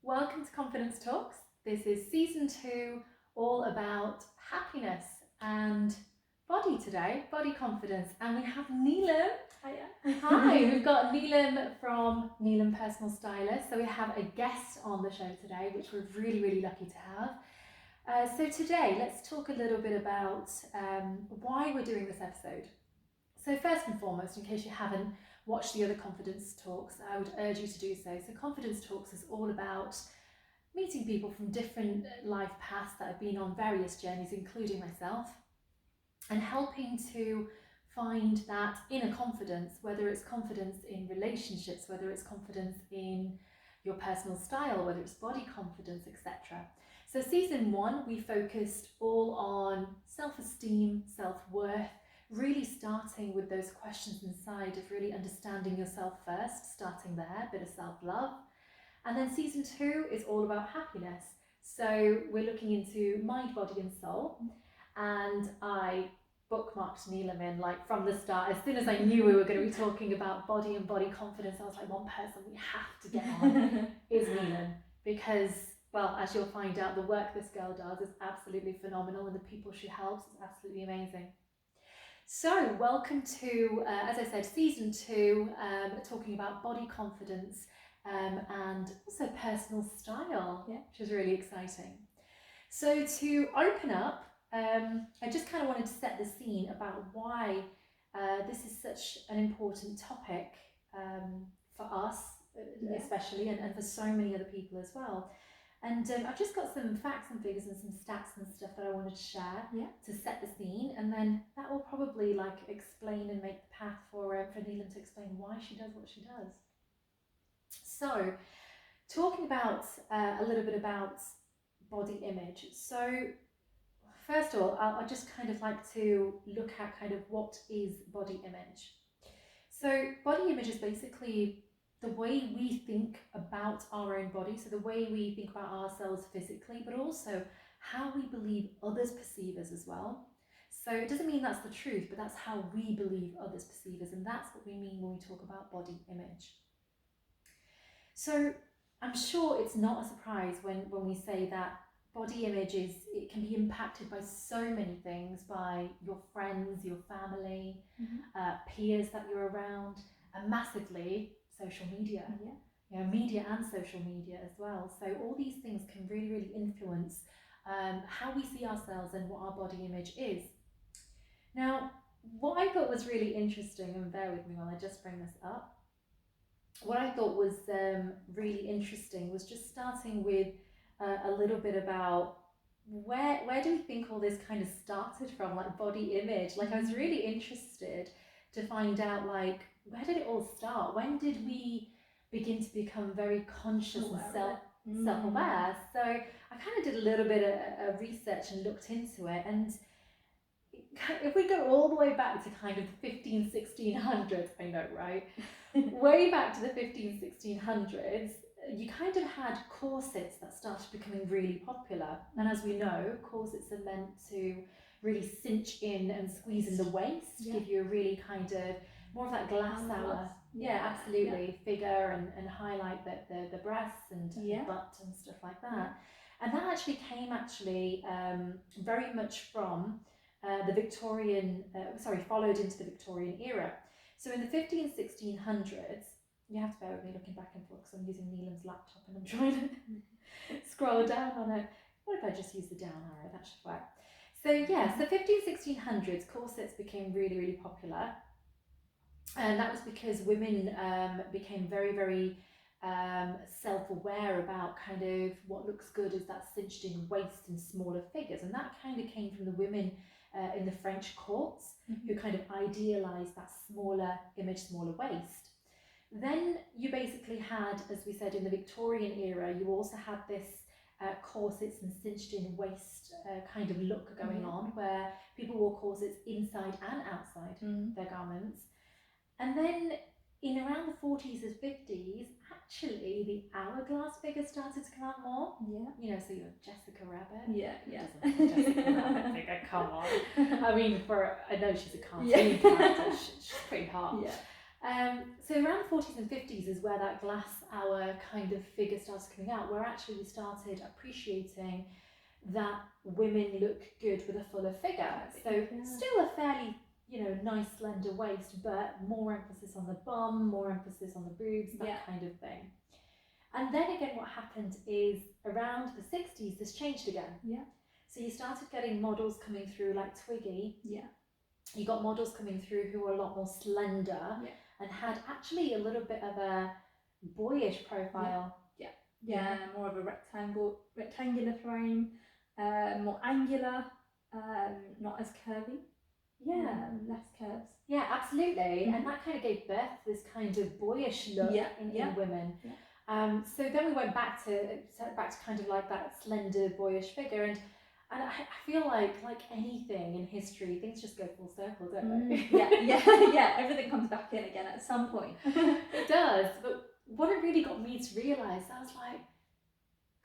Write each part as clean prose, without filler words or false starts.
Welcome to Confidence Talks. This is season 2, all about happiness and body today, body confidence. And we have Neelam. Hiya. Hi, we've got Neelam from Neelam Personal Stylist. So we have a guest on the show today, which we're really lucky to have. So today, let's talk a little bit about why we're doing this episode. So first and foremost, in case you haven't watched the other Confidence Talks, I would urge you to do so. So Confidence Talks is all about meeting people from different life paths that have been on various journeys, including myself, and helping to find that inner confidence, whether it's confidence in relationships, whether it's confidence in your personal style, whether it's body confidence, etc. So season 1, we focused all on self-esteem, self-worth, really starting with those questions inside of really understanding yourself first, starting there, a bit of self-love. And then season 2 is all about happiness. So we're looking into mind, body and soul. And I bookmarked Neelam in from the start. As soon as I knew we were going to be talking about body and body confidence, I was like, one person we have to get on is Neelam. Because, well, as you'll find out, the work this girl does is absolutely phenomenal and the people she helps is absolutely amazing. So welcome to, as I said, season 2, talking about body confidence and also personal style, which is really exciting. So to open up, I just kind of wanted to set the scene about why this is such an important topic for us, especially, and for so many other people as well. And I've just got some facts and figures and some stats and stuff that I wanted to share to set the scene, and then that will probably explain and make the path for Neelam to explain why she does what she does. So, talking about a little bit about body image. So, first of all, I'll just kind of like to look at kind of what is body image. So, body image is basically the way we think about our own body, so the way we think about ourselves physically, but also how we believe others perceive us as well. So it doesn't mean that's the truth, but that's how we believe others perceive us, and that's what we mean when we talk about body image. So I'm sure it's not a surprise when we say that body image it can be impacted by so many things, by your friends, your family, peers that you're around, and massively social media, media and social media as well. So all these things can really influence how we see ourselves and what our body image is. Now, what I thought was really interesting, and bear with me while I just bring this up, what I thought was really interesting was just starting with a little bit about where do we think all this kind of started from, like body image. I was really interested to find out where did it all start? When did we begin to become very conscious and self-aware? So I kind of did a little bit of research and looked into it, and if we go all the way back to kind of the 1600s, I know, right? Way back to the 1600s, you kind of had corsets that started becoming really popular. And as we know, corsets are meant to really cinch in and squeeze in the waist, give you a really kind of more of that glass hour, absolutely, figure and highlight the breasts and the butt and stuff like that. And that actually came very much from the Victorian, followed into the Victorian era. So in the 1600s, you have to bear with me looking back and forth because I'm using Neelam's laptop and I'm trying to scroll down on it. What if I just use the down arrow? That should work. So so 1600s, corsets became really popular. And that was because women became very self-aware about kind of what looks good is that cinched in waist and smaller figures. And that kind of came from the women in the French courts who kind of idealized that smaller image, smaller waist. Then you basically had, as we said, in the Victorian era, you also had this corsets and cinched in waist kind of look going on, where people wore corsets inside and outside their garments. And then in around the 40s and 50s, actually the hourglass figure started to come out more. You know, so you have Jessica Rabbit. Jessica Rabbit figure, come on. I mean, I know she's a cartoon character, she's pretty hot. So around the 40s and 50s is where that glass hour kind of figure started coming out, where actually we started appreciating that women look good with a fuller figure. So still a fairly, nice slender waist, but more emphasis on the bum, more emphasis on the boobs, that kind of thing. And then again, what happened is around the 60s, this changed again. Yeah. So you started getting models coming through like Twiggy. Yeah. You got models coming through who were a lot more slender and had actually a little bit of a boyish profile. Yeah, more of a rectangular frame, more angular, not as curvy. Less curves. Yeah, absolutely. And that kind of gave birth to this kind of boyish look in women. So then we went back to kind of like that slender boyish figure, and I feel like anything in history, things just go full circle, don't they? Yeah. Everything comes back in again at some point. It does. But what it really got me to realise, I was like,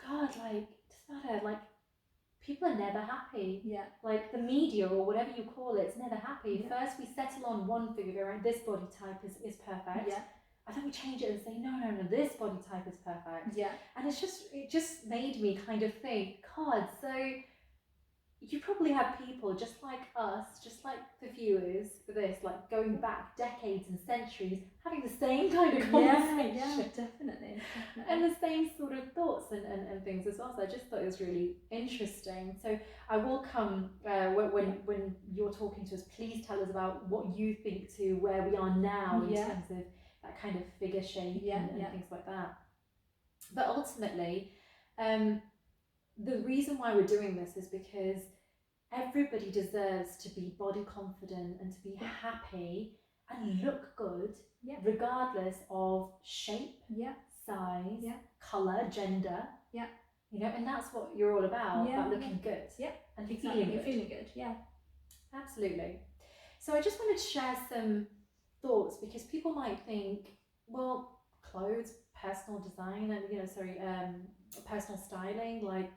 God, like, doesn't matter, like, people are never happy. Yeah. Like the media or whatever you call it, it's never happy. First we settle on one figure, right? This body type is perfect. Yeah. And then we change it and say, no, this body type is perfect. Yeah. And it just made me kind of think, God, so you probably have people just like us, just like the viewers for this, like going back decades and centuries, having the same kind of conversation. Yeah, definitely. And the same sort of thoughts and things as well. So I just thought it was really interesting. So I will come, when you're talking to us, please tell us about what you think to where we are now in terms of that kind of figure shape and things like that. But ultimately, the reason why we're doing this is because everybody deserves to be body confident and to be happy and look good, regardless of shape, size, colour, gender. And that's what you're all about looking good. And feeling good. Absolutely. So I just wanted to share some thoughts, because people might think, well, clothes, personal design, and personal styling, like,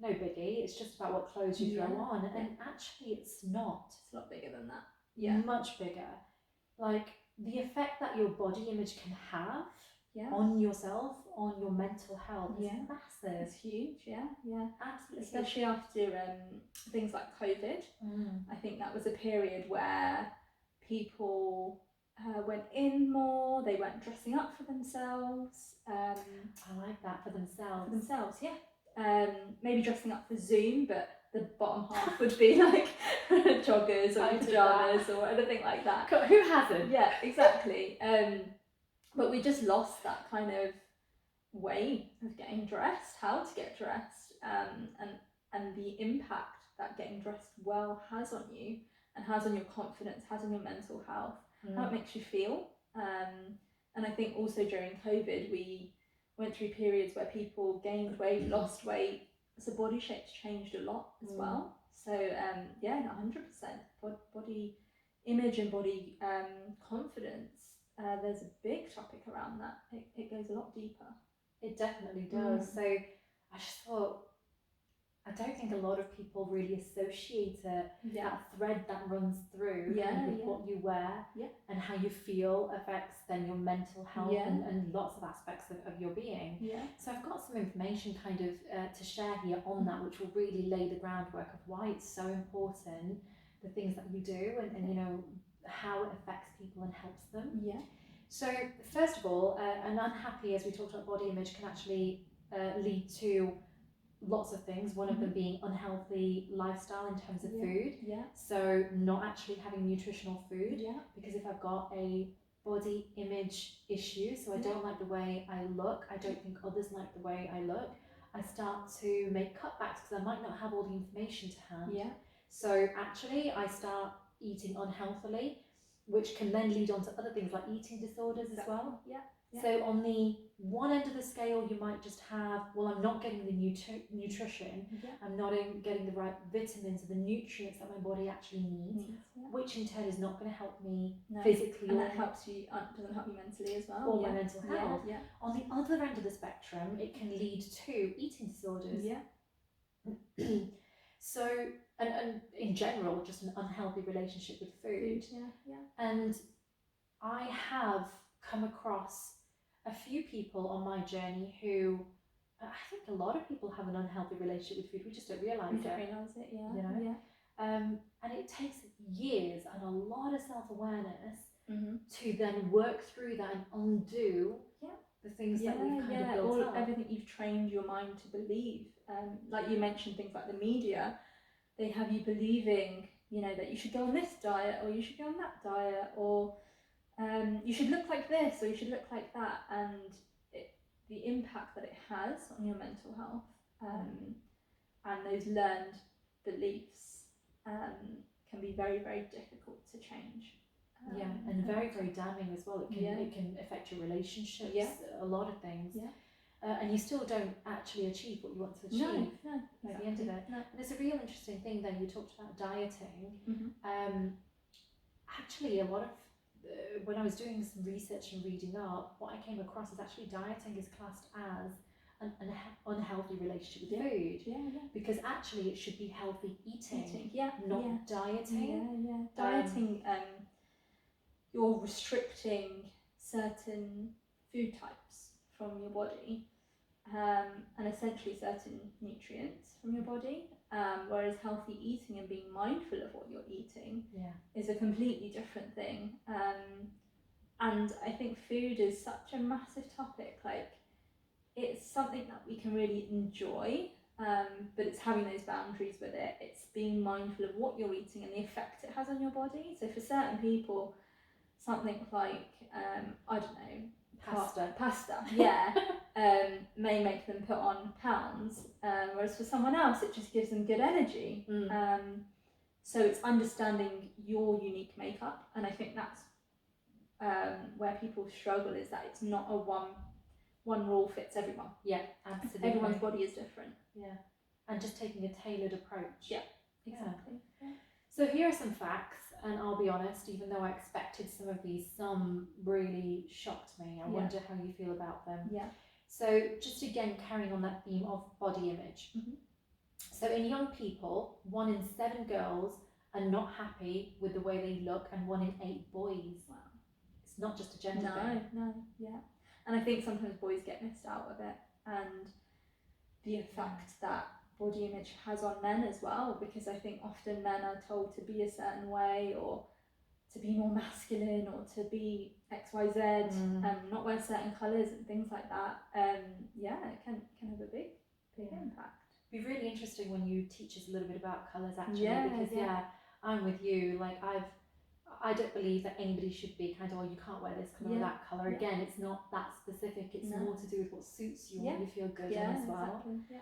no biggie, it's just about what clothes you throw on. And actually it's not. It's a lot bigger than that. Much bigger. Like, the effect that your body image can have on yourself, on your mental health, is massive. It's huge. Absolutely. Especially after things like COVID. I think that was a period where people went in more, they weren't dressing up for themselves. I like that, for themselves. Maybe dressing up for Zoom, but the bottom half would be like joggers or pajamas or anything like that. Who hasn't? Yeah, exactly. But we just lost that kind of way of getting dressed, how to get dressed, and the impact that getting dressed well has on you, and has on your confidence, has on your mental health, how it makes you feel. And I think also during COVID, we went through periods where people gained weight, lost weight, so body shapes changed a lot as well. So 100%. Body image and body confidence, there's a big topic around that. It goes a lot deeper. It definitely does. So I just thought, I don't think a lot of people really associate that thread that runs through what you wear and how you feel affects then your mental health and lots of aspects of your being. So I've got some information kind of to share here on that, which will really lay the groundwork of why it's so important, the things that you do, and how it affects people and helps them. So first of all, an unhappy, as we talked about, body image can actually lead to lots of things, one of them being unhealthy lifestyle in terms of food. So not actually having nutritional food, because if I've got a body image issue, so I don't like the way I look, I don't think others like the way I look, I start to make cutbacks because I might not have all the information to hand. So actually I start eating unhealthily, which can then lead on to other things like eating disorders as well. So on the one end of the scale, you might just have, well, I'm not getting the nutrition, I'm not getting the right vitamins or the nutrients that my body actually needs, which in turn is not going to help me physically. And that doesn't help you mentally as well. Or my mental health. On the other end of the spectrum, it can lead to eating disorders. So, and in general, just an unhealthy relationship with food. And I have come across a few people on my journey who, I think a lot of people have an unhealthy relationship with food. We just don't realise We don't realise it, yeah. You know? Yeah. And it takes years and a lot of self-awareness Mm-hmm. to then work through that and undo the things that we've kind of built up. Everything you've trained your mind to believe. Like you mentioned, things like the media, they have you believing, you know, that you should go on this diet or you should go on that diet, or you should look like this or you should look like that, and the impact that it has on your mental health and those learned beliefs can be very, very difficult to change. And very, very damning as well. It can affect your relationships, a lot of things. And you still don't actually achieve what you want to achieve No, at the end of it. No. And it's a real interesting thing then, you talked about dieting. Mm-hmm. Actually, a lot of, when I was doing some research and reading up, what I came across is actually dieting is classed as an unhealthy relationship with food. Because actually it should be healthy eating, not dieting. Dieting, you're restricting certain food types from your body, and essentially certain nutrients from your body, whereas healthy eating and being mindful of what you're eating is a completely different thing. And I think food is such a massive topic. Like, it's something that we can really enjoy, but it's having those boundaries with it. It's being mindful of what you're eating and the effect it has on your body. So for certain people, something like I don't know, pasta may make them put on pounds, whereas for someone else it just gives them good energy. So it's understanding your unique makeup, and I think that's where people struggle, is that it's not a one rule fits everyone. Absolutely. Everyone's body is different. And just taking a tailored approach. Exactly. So here are some facts, and I'll be honest, even though I expected some of these, some really shocked me. I wonder how you feel about them. So just again, carrying on that theme of body image. So in young people, 1 in 7 girls are not happy with the way they look, and 1 in 8 boys. Wow. It's not just a gender thing. No. And I think sometimes boys get missed out of it, and the effect that body image has on men as well, because I think often men are told to be a certain way, or to be more masculine, or to be XYZ, not wear certain colours and things like that. It can have a big impact. It'd be really interesting when you teach us a little bit about colours, actually, because I'm with you. Like, I don't believe that anybody should be kind of, oh, you can't wear this colour or that colour. Again, it's not that specific. It's more to do with what suits you, what you feel good in as well. Exactly.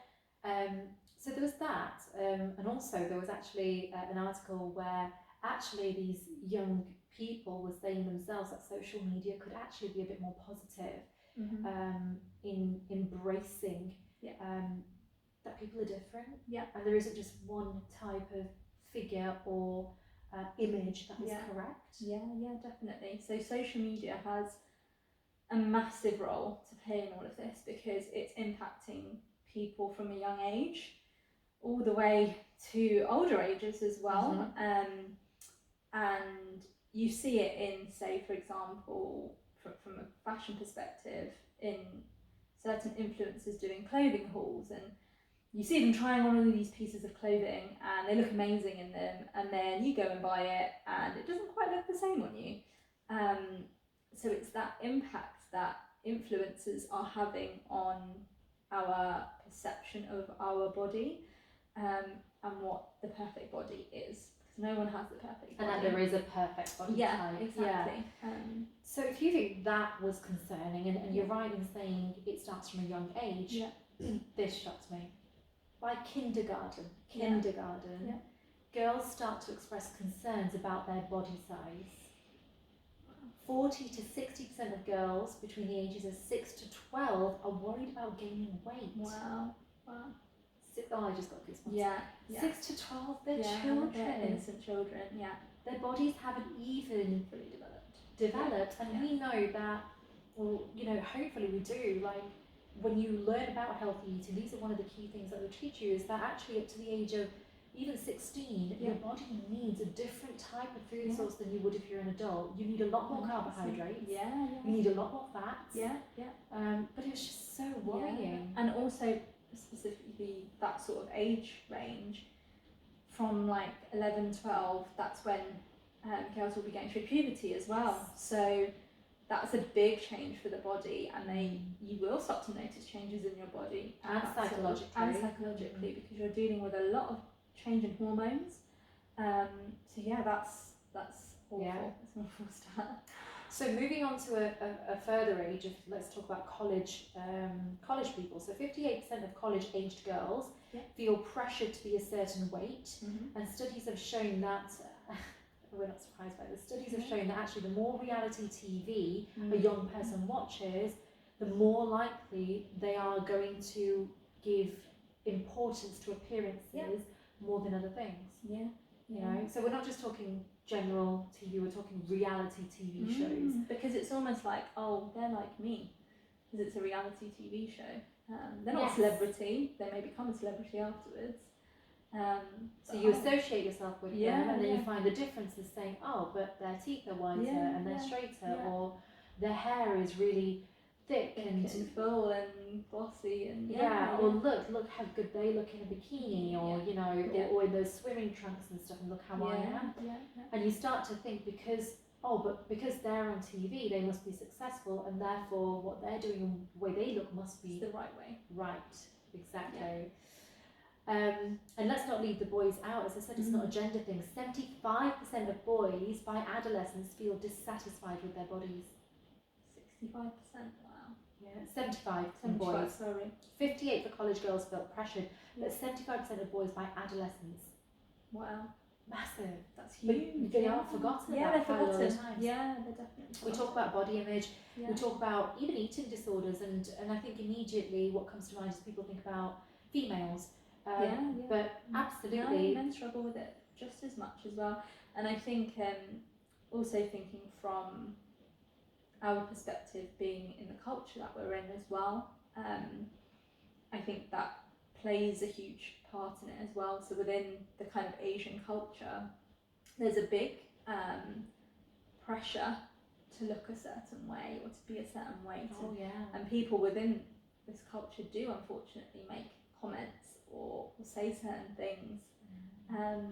So there was that, and also there was actually an article where actually these young people were saying themselves that social media could actually be a bit more positive in embracing that people are different, and there isn't just one type of figure or image that is correct. Definitely. So social media has a massive role to play in all of this, because it's impacting people from a young age all the way to older ages as well. And you see it in, say, for example, from a fashion perspective, in certain influencers doing clothing hauls, and you see them trying on all of these pieces of clothing and they look amazing in them, and then you go and buy it and it doesn't quite look the same on you. So it's that impact that influencers are having on our perception of our body, and what the perfect body is, because no one has the perfect body. And that there is a perfect body type. Exactly. So if you think that was concerning, and you're right in saying it starts from a young age, this shocks me. By kindergarten, girls start to express concerns about their body size. 40 to 60% of girls between the ages of 6 to 12 are worried about gaining weight. Wow. I just got goosebumps. 6 to 12, they're children. They're innocent children, Their bodies haven't even fully developed. And we know that, well, you know, hopefully we do, like, when you learn about healthy eating, these are one of the key things that they'll teach you, is that actually up to the age of, even 16, Yeah. your body needs a different type of food Yeah. source than you would if you're an adult. You need a lot more 100%. carbohydrates. Yeah, You need a lot more fats. yeah. But it was just so worrying. And also specifically that sort of age range from like 11, 12, that's when girls will be going through puberty as well. So that's a big change for the body, and you will start to notice changes in your body And psychologically. because you're dealing with a lot of change in hormones. So yeah, that's awful. Yeah. It's an awful start. So moving on to a further age, let's talk about college people. So 58% of college-aged girls feel pressured to be a certain weight, and studies have shown that, we're not surprised by this, studies have shown that actually the more reality TV a young person watches, the more likely they are going to give importance to appearances more than other things. You know, so we're not just talking general TV, we're talking reality TV shows. Because it's almost like, oh, they're like me, because it's a reality TV show. They're not a celebrity, they may become a celebrity afterwards. So you associate yourself with them, and then you find the differences saying, oh, but their teeth are whiter and they're straighter, or their hair is really thick and full and glossy, and or look how good they look in a bikini, or you know, or in those swimming trunks and stuff, and look how I am. And you start to think because they're on TV, they must be successful, and therefore what they're doing and the way they look must be the right way. Right, exactly. And let's not leave the boys out. As I said, it's not a gender thing. 75% of boys by adolescence feel dissatisfied with their bodies. 65%, wow. Yeah, 75 boys. Sorry. 58 for college girls felt pressured, but 75% of boys by adolescence. Wow. Massive. That's huge. But they are forgotten about they're forgotten. times. Yeah, they're definitely forgotten. We talk about body image, we talk about even eating disorders, and I think immediately what comes to mind is people think about females. But absolutely. Men struggle with it just as much as well. And I think also thinking from our perspective, being in the culture that we're in as well, I think that plays a huge part in it as well. So within the kind of Asian culture, there's a big pressure to look a certain way or to be a certain weight. And people within this culture do unfortunately make comments or say certain things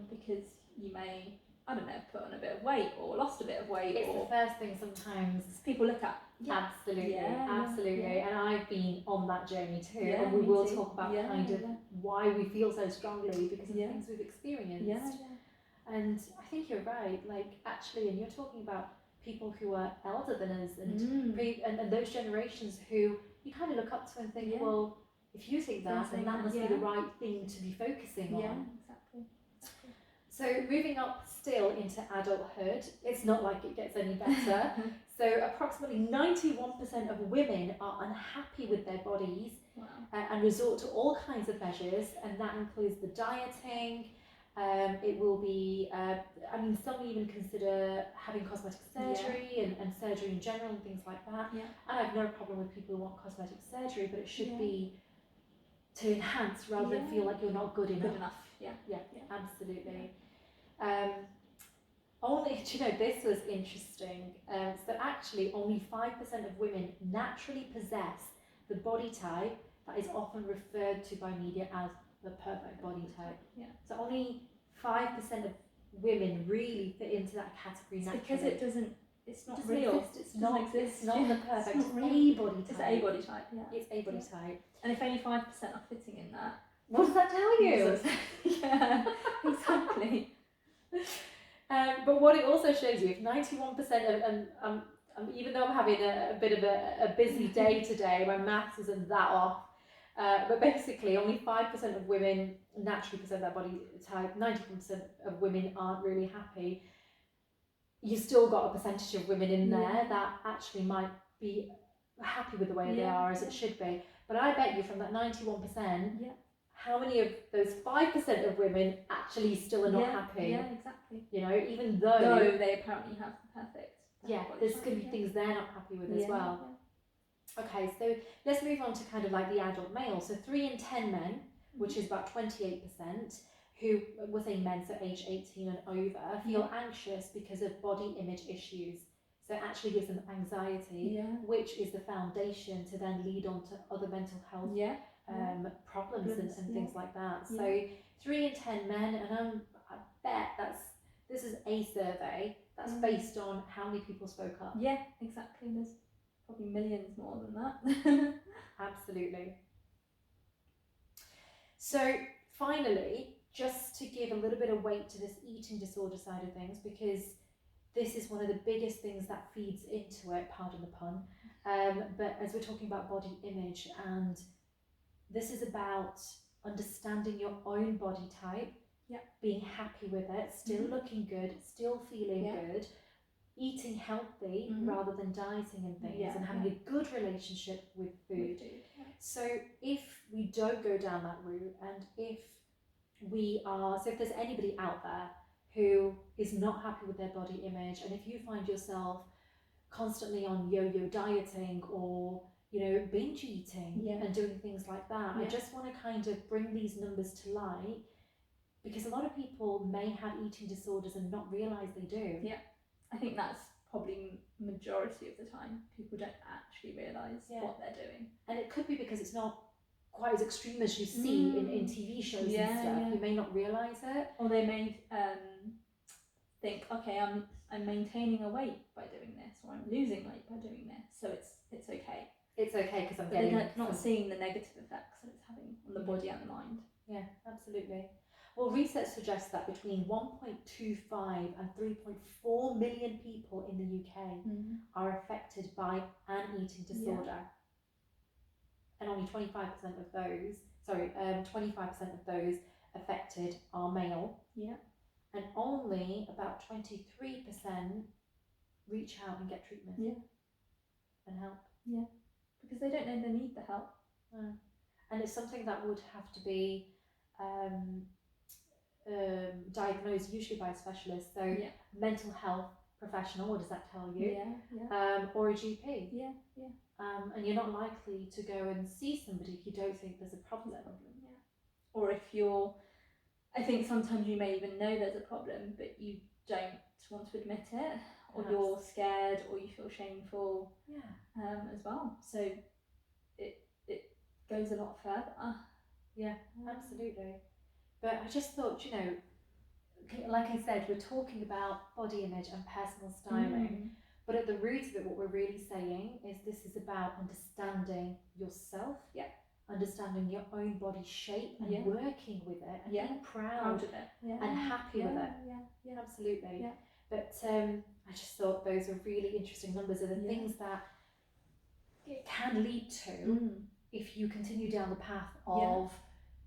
because you may, I don't know, put on a bit of weight or lost a bit of weight. It's the first thing sometimes people look at. Absolutely. And I've been on that journey too, and we me will too. talk about kind of why we feel so strongly because of the things we've experienced. And I think you're right, like actually, and you're talking about people who are elder than us and those generations who you kind of look up to and think, well, if you think that, then that must be the right thing to be focusing on. Exactly. So moving up still into adulthood, it's not like it gets any better. So approximately 91% of women are unhappy with their bodies and resort to all kinds of measures, and that includes the dieting. It will be, some even consider having cosmetic surgery and surgery in general and things like that. And I have no problem with people who want cosmetic surgery, but it should be to enhance rather than feel like you're not good enough. Absolutely. Only, do you know, this was interesting. So actually only 5% of women naturally possess the body type that is often referred to by media as the perfect body type. So only 5% of women really fit into that category naturally. Because it's not real. It's not the perfect. It's a body type. It's a body type. It's a body type. And if only 5% are fitting in that, what does that tell you? Exactly. But what it also shows you, if 91% of, even though I'm having a bit of a busy day today, my maths isn't that off, but basically only 5% of women naturally present that body type, 91% of women aren't really happy. You've still got a percentage of women in there that actually might be happy with the way they are as it should be. But I bet you from that 91%, how many of those 5% of women actually still are not happy? Yeah, exactly. You know, even though they apparently have the perfect. There's going to be things they're not happy with as well. Okay, so let's move on to kind of like the adult male. So 3 in 10 men, which is about 28%, who, we're saying men, so age 18 and over, feel anxious because of body image issues. So it actually gives them anxiety, which is the foundation to then lead on to other mental health problems and things like that. So 3 in 10 men, and I bet this is a survey that's based on how many people spoke up. Yeah, exactly. There's probably millions more than that. Absolutely. So finally, just to give a little bit of weight to this eating disorder side of things, because this is one of the biggest things that feeds into it, pardon the pun, but as we're talking about body image, and this is about understanding your own body type, being happy with it, still looking good, still feeling good, eating healthy rather than dieting and things, and having a good relationship with food. So if we don't go down that route, and if there's anybody out there who is not happy with their body image, and if you find yourself constantly on yo-yo dieting or binge eating and doing things like that, I just want to kind of bring these numbers to light, because a lot of people may have eating disorders and not realize they do. I think that's probably majority of the time. People don't actually realise what they're doing. And it could be because it's not quite as extreme as you see in TV shows and stuff. You may not realise it. Or they may think, okay, I'm maintaining a weight by doing this, or I'm losing weight by doing this, so it's okay. It's okay because I'm getting... They're not seeing the negative effects that it's having on the body and the mind. Yeah, absolutely. Well, research suggests that between 1.25 and 3.4 million people in the UK are affected by an eating disorder. And only 25% of those, 25% of those affected are male. And only about 23% reach out and get treatment. And help. Because they don't know they need the help. And it's something that would have to be diagnosed usually by a specialist, so mental health professional, what does that tell you? Or a GP. And you're not likely to go and see somebody if you don't think there's a problem. Or if I think sometimes you may even know there's a problem, but you don't want to admit it, or you're scared, or you feel shameful as well. So it goes a lot further. Absolutely. But I just thought, like I said, we're talking about body image and personal styling, but at the root of it, what we're really saying is this is about understanding yourself, understanding your own body shape and working with it and being proud of it and happy with it. Absolutely. But I just thought those are really interesting numbers of the things that it can lead to if you continue down the path of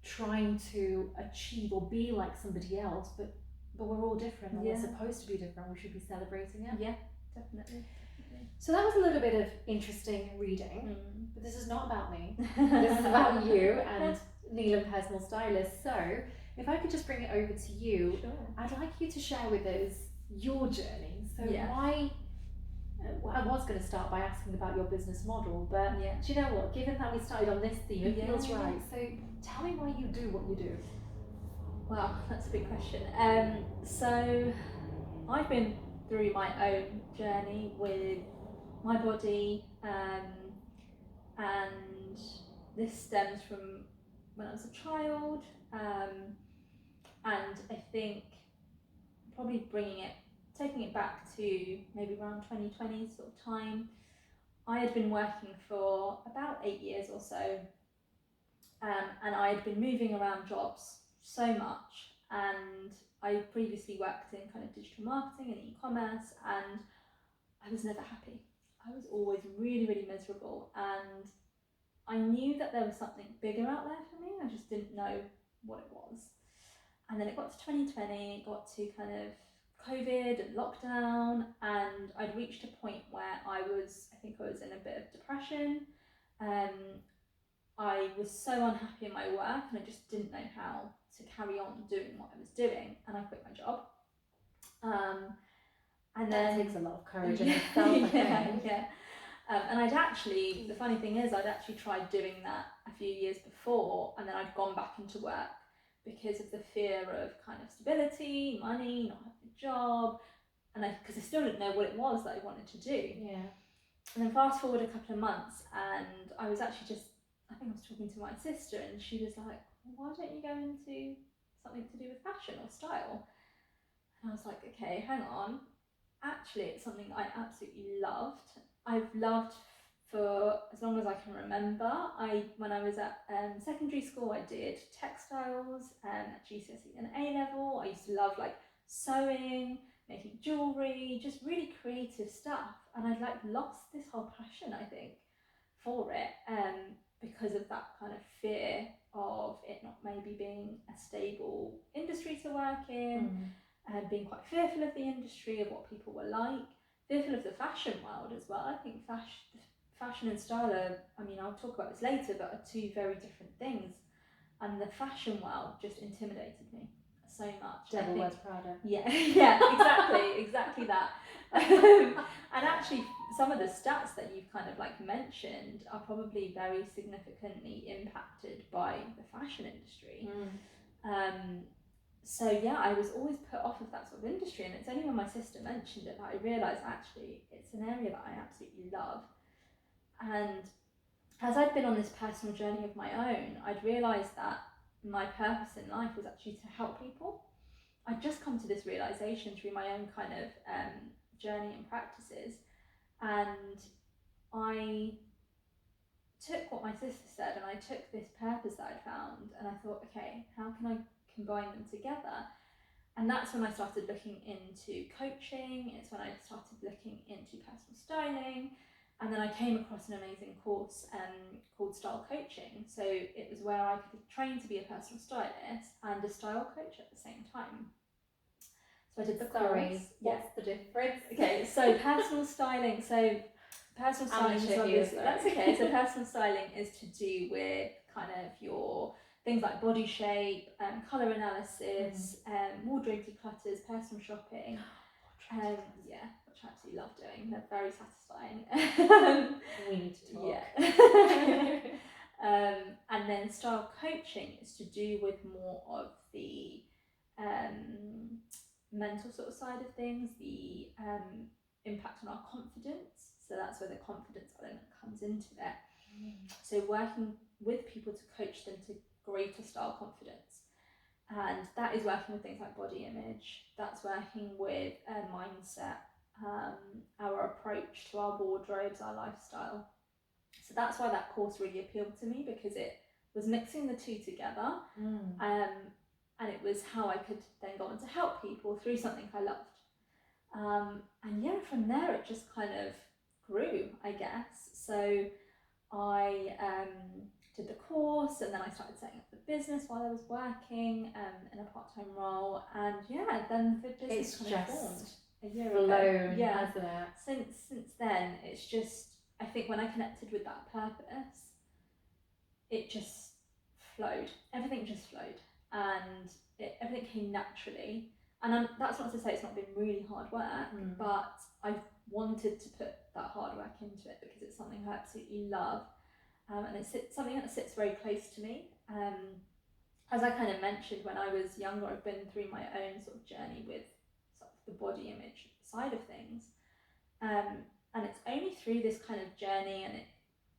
trying to achieve or be like somebody else, but we're all different and we're supposed to be different. We should be celebrating it. Definitely. So that was a little bit of interesting reading, but this is not about me. This is about you and Neelam, personal stylist. So if I could just bring it over to you, I'd like you to share with us your journey. So why, I was going to start by asking about your business model, but do you know what, given that we started on this theme, it feels right. So tell me why you do what you do. Wow, that's a big question. So I've been through my own journey with my body, and this stems from when I was a child, and I think probably taking it back to maybe around 2020 sort of time. I had been working for about 8 years or so, and I had been moving around jobs so much, and I previously worked in kind of digital marketing and e-commerce, and I was never happy. I was always really, really miserable, and I knew that there was something bigger out there for me. I just didn't know what it was. And then it got to 2020, it got to kind of COVID and lockdown, and I'd reached a point where I think I was in a bit of depression. I was so unhappy in my work, and I just didn't know how to carry on doing what I was doing, and I quit my job. And that takes a lot of courage in itself. And the funny thing is, I'd actually tried doing that a few years before, and then I'd gone back into work because of the fear of kind of stability, money, not having a job, and because I still didn't know what it was that I wanted to do. Yeah. And then fast forward a couple of months, and I was actually I think I was talking to my sister, and she was like, why don't you go into something to do with fashion or style? And I was like, okay, hang on. Actually, it's something I absolutely loved. I've loved for as long as I can remember. When I was at secondary school, I did textiles at GCSE and A level. I used to love like sewing, making jewelry, just really creative stuff. And I'd like lost this whole passion, I think, for it, because of that kind of fear of it not maybe being a stable industry to work in. And being quite fearful of the industry, of what people were like, fearful of the fashion world as well. I think fashion and style are, I mean, I'll talk about this later, but are two very different things. And the fashion world just intimidated me so much. Devil wears Prada. Yeah, exactly that. And actually, some of the stats that you've kind of like mentioned are probably very significantly impacted by the fashion industry. So yeah, I was always put off of that sort of industry, and it's only when my sister mentioned it that I realised actually it's an area that I absolutely love. And as I'd been on this personal journey of my own, I'd realised that my purpose in life was actually to help people. I'd just come to this realisation through my own kind of journey and practices, and I took what my sister said and I took this purpose that I'd found, and I thought, okay, how can I combine them together? And that's when I started looking into coaching. It's when I started looking into personal styling. And then I came across an amazing course called Style Coaching. So it was where I could train to be a personal stylist and a style coach at the same time. So I did the course. What's the difference? Okay, so personal styling. So personal styling is obviously, that's okay. So personal styling is to do with kind of your things like body shape, colour analysis, wardrobe declutters, personal shopping. Yeah, which I absolutely love doing. They're very satisfying. We need to talk. Yeah. And then style coaching is to do with more of the mental sort of side of things, the impact on our confidence. So that's where the confidence element comes into it. So working with people to coach them to greater style confidence. And that is working with things like body image, that's working with mindset, our approach to our wardrobes, our lifestyle. So that's why that course really appealed to me, because it was mixing the two together, and it was how I could then go on to help people through something I loved. And yeah, from there it just kind of grew, I guess. So I did the course, and then I started setting up the business while I was working in a part-time role, and yeah, then the business kind of formed a year ago. Yeah, hasn't it? Since then, it's just, I think when I connected with that purpose, it just flowed. Everything just flowed, and everything came naturally. And that's not to say it's not been really hard work, but I've wanted to put that hard work into it because it's something I absolutely love. And it's something that sits very close to me. As I kind of mentioned, when I was younger, I've been through my own sort of journey with sort of the body image side of things. And it's only through this kind of journey and it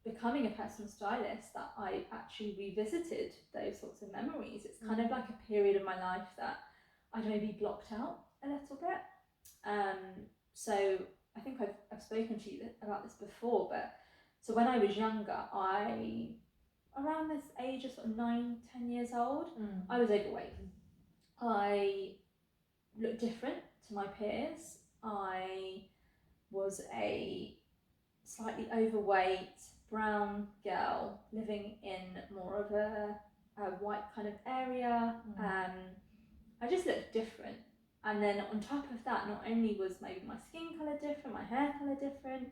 becoming a personal stylist that I actually revisited those sorts of memories. It's kind of like a period of my life that I'd maybe blocked out a little bit. So I think I've spoken to you about this before, but so when I was younger, around this age of sort of 9-10 years old, I was overweight. I looked different to my peers. I was a slightly overweight brown girl living in more of a white kind of area. I just looked different. And then on top of that, not only was maybe my skin colour different, my hair colour different,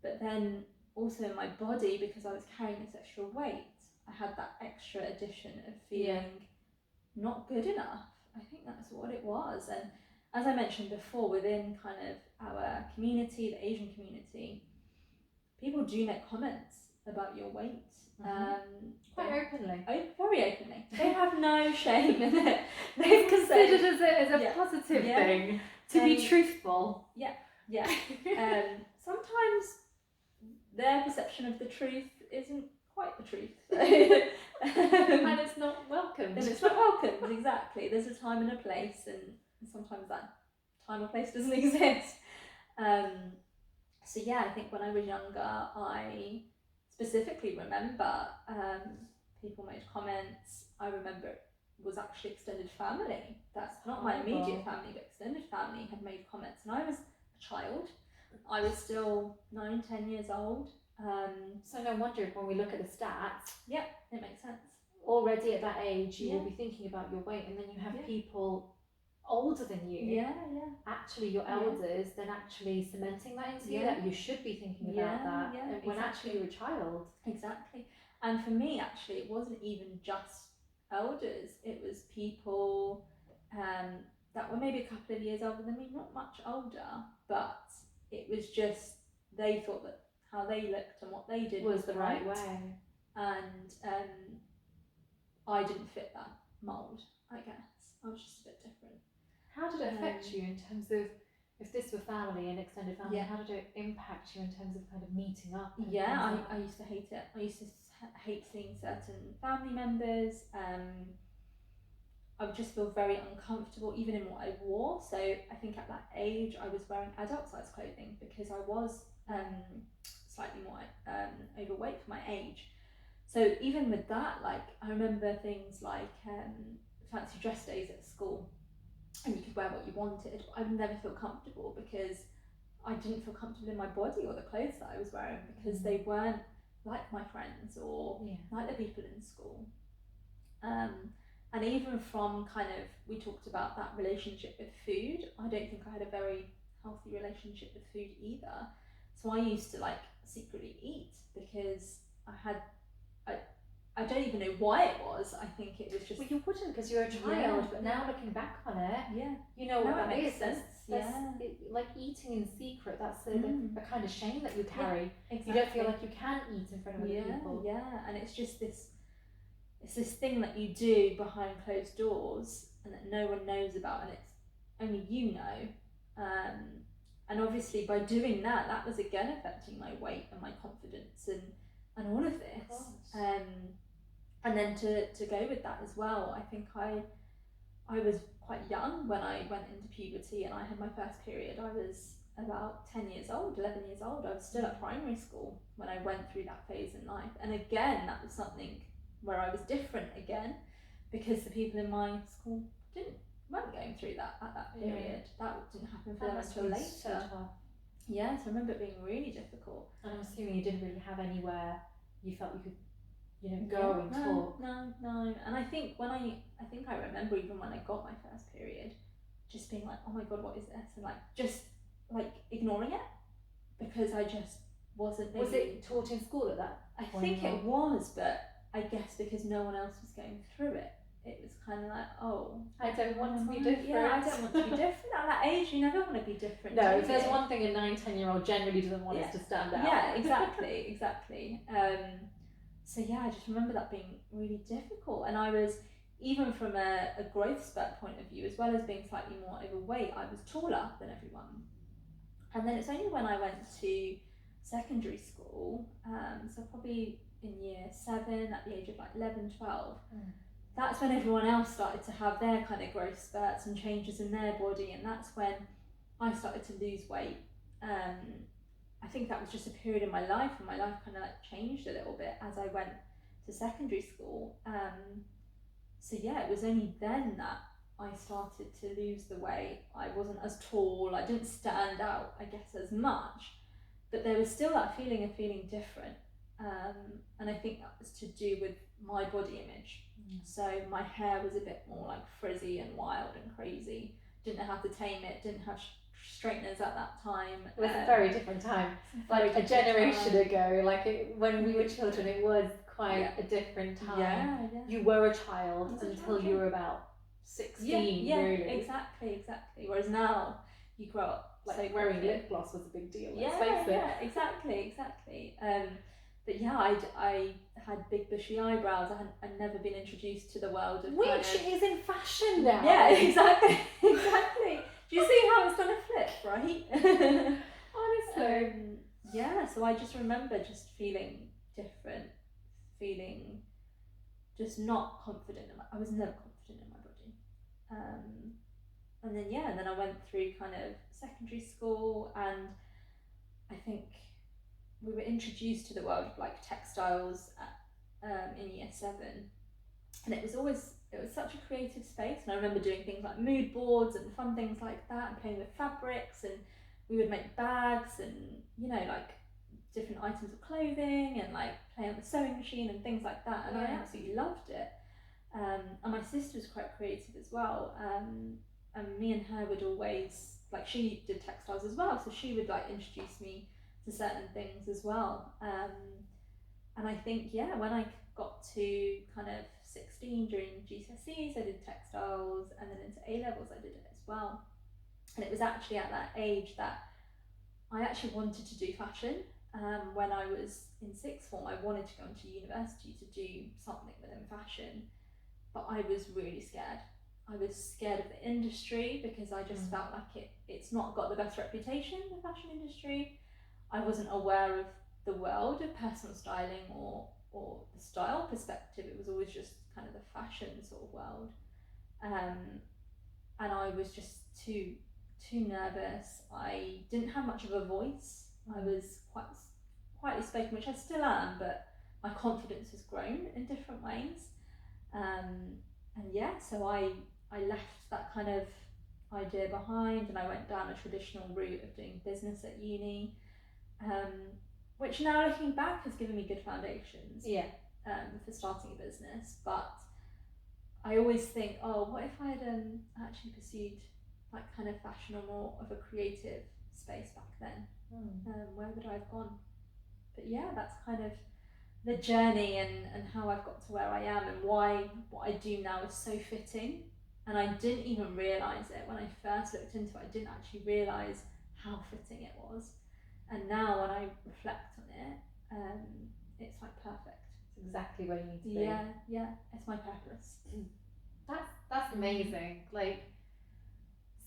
but then also in my body, because I was carrying this extra weight, I had that extra addition of feeling not good enough. I think that's what it was. And as I mentioned before, within kind of our community, the Asian community, people do make comments about your weight. Quite openly. Very openly. They have no shame in it. It's considered as a Yeah. positive Yeah. thing to be truthful. Yeah. Sometimes their perception of the truth isn't quite the truth. And it's not welcomed. And it's not welcomed, exactly. There's a time and a place, and sometimes that time or place doesn't exist. So yeah, I think when I was younger, I specifically remember people made comments. I remember it was actually extended family. That's not my immediate family, but extended family had made comments, and I was a child. I was still 9-10 years old. So no wonder when we look at the stats. Yeah, it makes sense. Already at that age, you will be thinking about your weight, and then you have people older than you. Actually, your elders, then actually cementing that into you that you should be thinking about that. When actually you're a child. Exactly. And for me, actually, it wasn't even just elders. It was people that were maybe a couple of years older than me, not much older, but it was just they thought that how they looked and what they did was the right way. And I didn't fit that mould, I guess. I was just a bit different. How did it affect you in terms of, if this were family and extended family, how did it impact you in terms of kind of meeting up? I used to hate it. I used to hate seeing certain family members. I would just feel very uncomfortable even in what I wore. So I think at that age I was wearing adult size clothing because I was slightly more overweight for my age. So even with that, like I remember things like fancy dress days at school, and you could wear what you wanted. I would never feel comfortable because I didn't feel comfortable in my body or the clothes that I was wearing because they weren't like my friends or like the people in school. And even from kind of, we talked about that relationship with food. I don't think I had a very healthy relationship with food either. So I used to like secretly eat because I don't even know why it was. I think it was just. Well, you wouldn't because you're a child, but now looking back on it, you know now what that is. Sense. Like eating in secret, that's a kind of shame that you carry. Exactly. You don't feel like you can eat in front of other people. And it's just this. It's this thing that you do behind closed doors and that no one knows about, and it's only you know. And obviously, by doing that, that was again affecting my weight and my confidence and all of this. And then to go with that as well, I think I was quite young when I went into puberty and I had my first period. I was about 10 years old, 11 years old. I was still at primary school when I went through that phase in life. And again, that was something where I was different again because the people in my school weren't going through that at that period. That didn't happen for them until later. So I remember it being really difficult. And I'm assuming you didn't really have anywhere you felt you could go and talk. No. And I think I remember even when I got my first period, just being like, oh my god, what is this? And like just like ignoring it because I just wasn't. Was it taught in school at that point? I think it was, but I guess because no one else was going through it, it was kind of like, oh, I don't want to be different. Yeah, I don't want to be different. At that age, you never want to be different. No, if there's one thing a 9-10-year-old generally doesn't want us to stand out. Yeah, exactly. So I just remember that being really difficult, and I was, even from a growth spurt point of view, as well as being slightly more overweight, I was taller than everyone. And then it's only when I went to secondary school, so probably in year 7, at the age of like 11, 12, that's when everyone else started to have their kind of growth spurts and changes in their body, and that's when I started to lose weight. I think that was just a period in my life, and my life kind of like changed a little bit as I went to secondary school. So it was only then that I started to lose the weight. I wasn't as tall, I didn't stand out, I guess, as much, but there was still that feeling of feeling different. And I think that was to do with my body image. So my hair was a bit more like frizzy and wild and crazy. Didn't know how to tame it, didn't have straighteners at that time. It was a very different time. Like a generation ago, when we were children, it was quite a different time. You were a child until you were about 16, really. Exactly. Whereas now, you grow up like wearing lip gloss was a big deal. Exactly. But yeah, I had big bushy eyebrows. I'd never been introduced to the world of Which is in fashion now. Yeah, exactly, exactly. Do you see how it's done a flip, right? Honestly. Yeah, so I just remember just feeling different, feeling just not confident I was never confident in my body. And then yeah, and then I went through kind of secondary school, and I think we were introduced to the world of like textiles in year 7, and it was such a creative space. And I remember doing things like mood boards and fun things like that, and playing with fabrics, and we would make bags and like different items of clothing, and like play on the sewing machine and things like that, and I absolutely loved it. And my sister was quite creative as well, and me and her would always, like, she did textiles as well, so she would like introduce me to certain things as well. And I think, yeah, when I got to kind of 16 during GCSEs, I did textiles, and then into A levels I did it as well. And it was actually at that age that I actually wanted to do fashion. When I was in sixth form, I wanted to go into university to do something within fashion, but I was really scared. I was scared of the industry because I just felt like it's not got the best reputation, the fashion industry. I wasn't aware of the world of personal styling or the style perspective. It was always just kind of the fashion sort of world. And I was just too nervous. I didn't have much of a voice. I was quite quietly spoken, which I still am, but my confidence has grown in different ways. And yeah, so I left that kind of idea behind, and I went down a traditional route of doing business at uni, which now looking back has given me good foundations. Yeah. For starting a business, but I always think, oh, what if I had actually pursued like kind of fashion or more of a creative space back then? Where would I have gone? But yeah, that's kind of the journey, and how I've got to where I am, and why what I do now is so fitting. And I didn't even realise it when I first looked into it. I didn't actually realise how fitting it was. And now when I reflect on it, it's like perfect. It's exactly where you need to be. Yeah, it's my purpose. That's amazing. Like,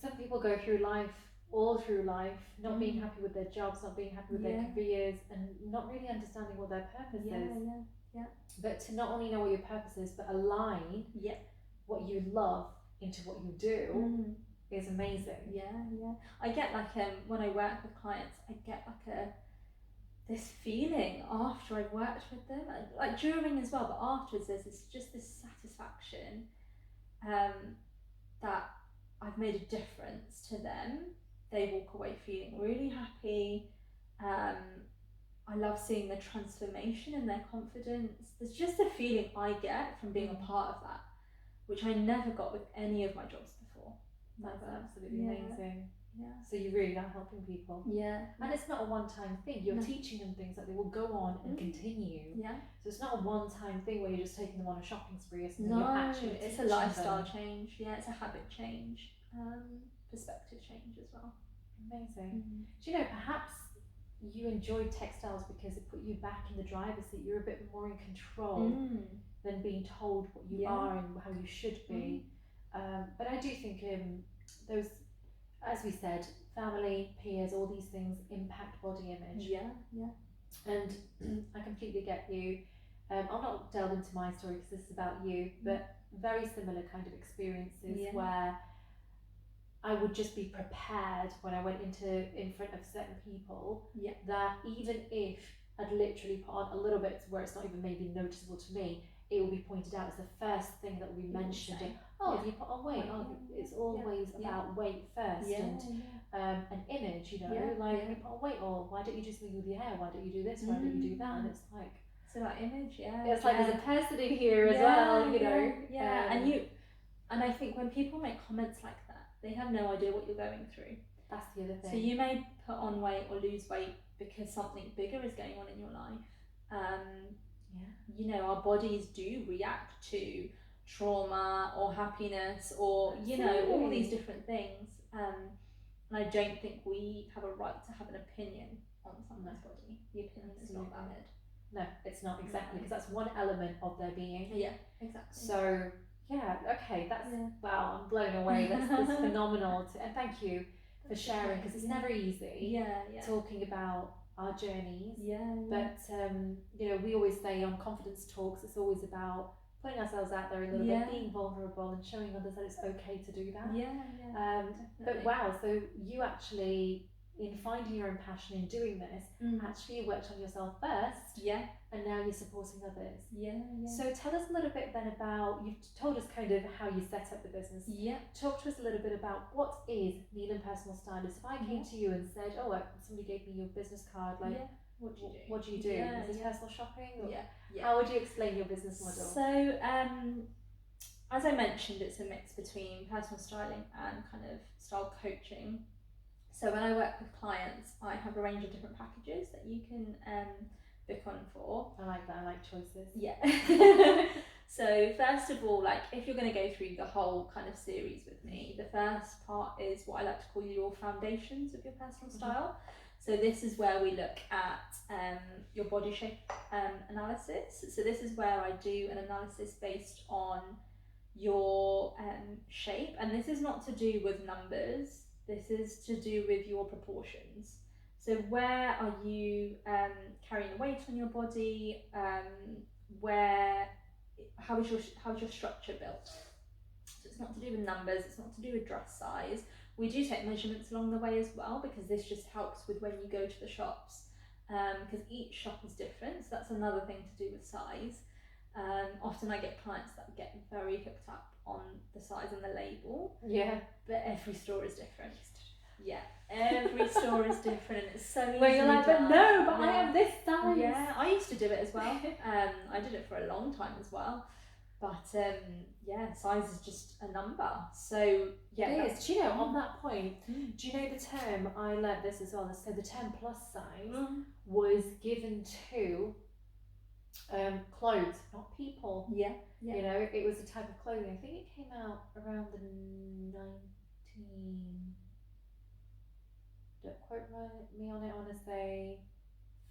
some people go through life, all through life, not being happy with their jobs, not being happy with their careers, and not really understanding what their purpose is. Yeah. But to not only know what your purpose is, but align what you love into what you do is amazing. Yeah. I get like when I work with clients, I get like this feeling after I've worked with them, like during as well, but afterwards there's this satisfaction that I've made a difference to them. They walk away feeling really happy. I love seeing the transformation in their confidence. There's just a feeling I get from being a part of that, which I never got with any of my jobs before. That's absolutely amazing. Yeah. So you really are helping people. Yeah. And it's not a one-time thing. You're teaching them things that they will go on and continue. Yeah. So it's not a one-time thing where you're just taking them on a shopping spree or something. No, you're actually it's a lifestyle change. Yeah, it's a habit change, perspective change as well. Amazing. Do you know, perhaps you enjoyed textiles because it put you back in the driver's seat. You're a bit more in control than being told what you are and how you should be. But I do think those, as we said, family, peers, all these things impact body image. Yeah. And I completely get you. I'll not delve into my story because this is about you, but very similar kind of experiences where I would just be prepared when I went in front of certain people that even if I'd literally put on a little bit where it's not even maybe noticeable to me, it will be pointed out as the first thing that will be mentioned. Oh, have you put on weight? It's always about weight first and an image, you know, like have you put on weight, or why don't you do something with your hair? Why don't you do this? Why don't you do that? And it's like, it's about image, it's like there's a person in here as well, you know. And I think when people make comments like that, they have no idea what you're going through. That's the other thing. So you may put on weight or lose weight because something bigger is going on in your life. You know, our bodies do react to trauma or happiness or you know, all these different things. And I don't think we have a right to have an opinion on someone's body. The opinion is not valid. No, it's not exactly, because that's one element of their being. Yeah, exactly. So yeah, okay, that's wow, I'm blown away. That's phenomenal. And thank you for sharing, because it's never easy talking about our journeys. But you know, we always say on confidence talks, it's always about putting ourselves out there a little bit, being vulnerable, and showing others that it's okay to do that. But wow, so you actually, in finding your own passion in doing this, actually you worked on yourself first, and now you're supporting others. So tell us a little bit then about, you've told us kind of how you set up the business. Talk to us a little bit about what is Neelam Personal Stylist. If I came to you and said, oh, somebody gave me your business card, like, what do you do? Is this personal shopping? Or how would you explain your business model? So as I mentioned, it's a mix between personal styling and kind of style coaching. So when I work with clients, I have a range of different packages that you can book on for. I like that, I like choices. So first of all, like if you're going to go through the whole kind of series with me, the first part is what I like to call your foundations of your personal style. So this is where we look at your body shape analysis. So this is where I do an analysis based on your shape, and this is not to do with numbers, this is to do with your proportions. So where are you carrying the weight on your body, how is your structure built? So it's not to do with numbers, it's not to do with dress size. We do take measurements along the way as well, because this just helps with when you go to the shops, because each shop is different, so that's another thing to do with size. Often I get clients that get very hooked up on the size and the label. But every store is different. Every store is different, and it's so easy. Where you're like, but I have this size. I used to do it as well. I did it for a long time as well. But size is just a number. So it is. Do you know, on that point, do you know the term, I learned this as well, so the term plus size was given to clothes, not people. You know, it was a type of clothing. I think it came out around the 19, don't quote me on it, I want to say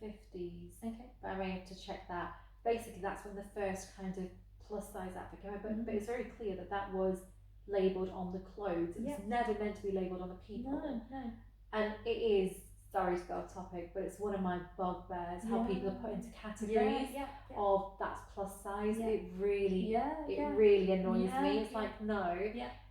50s. But I may have to check that. Basically, that's when the first kind of plus size outfit came out. But it's very clear that that was labelled on the clothes. It was never meant to be labelled on the people. No. And it is, sorry to go off topic, but it's one of my bugbears, how people are put into categories of that's plus size. It really really annoys me. It's like, no,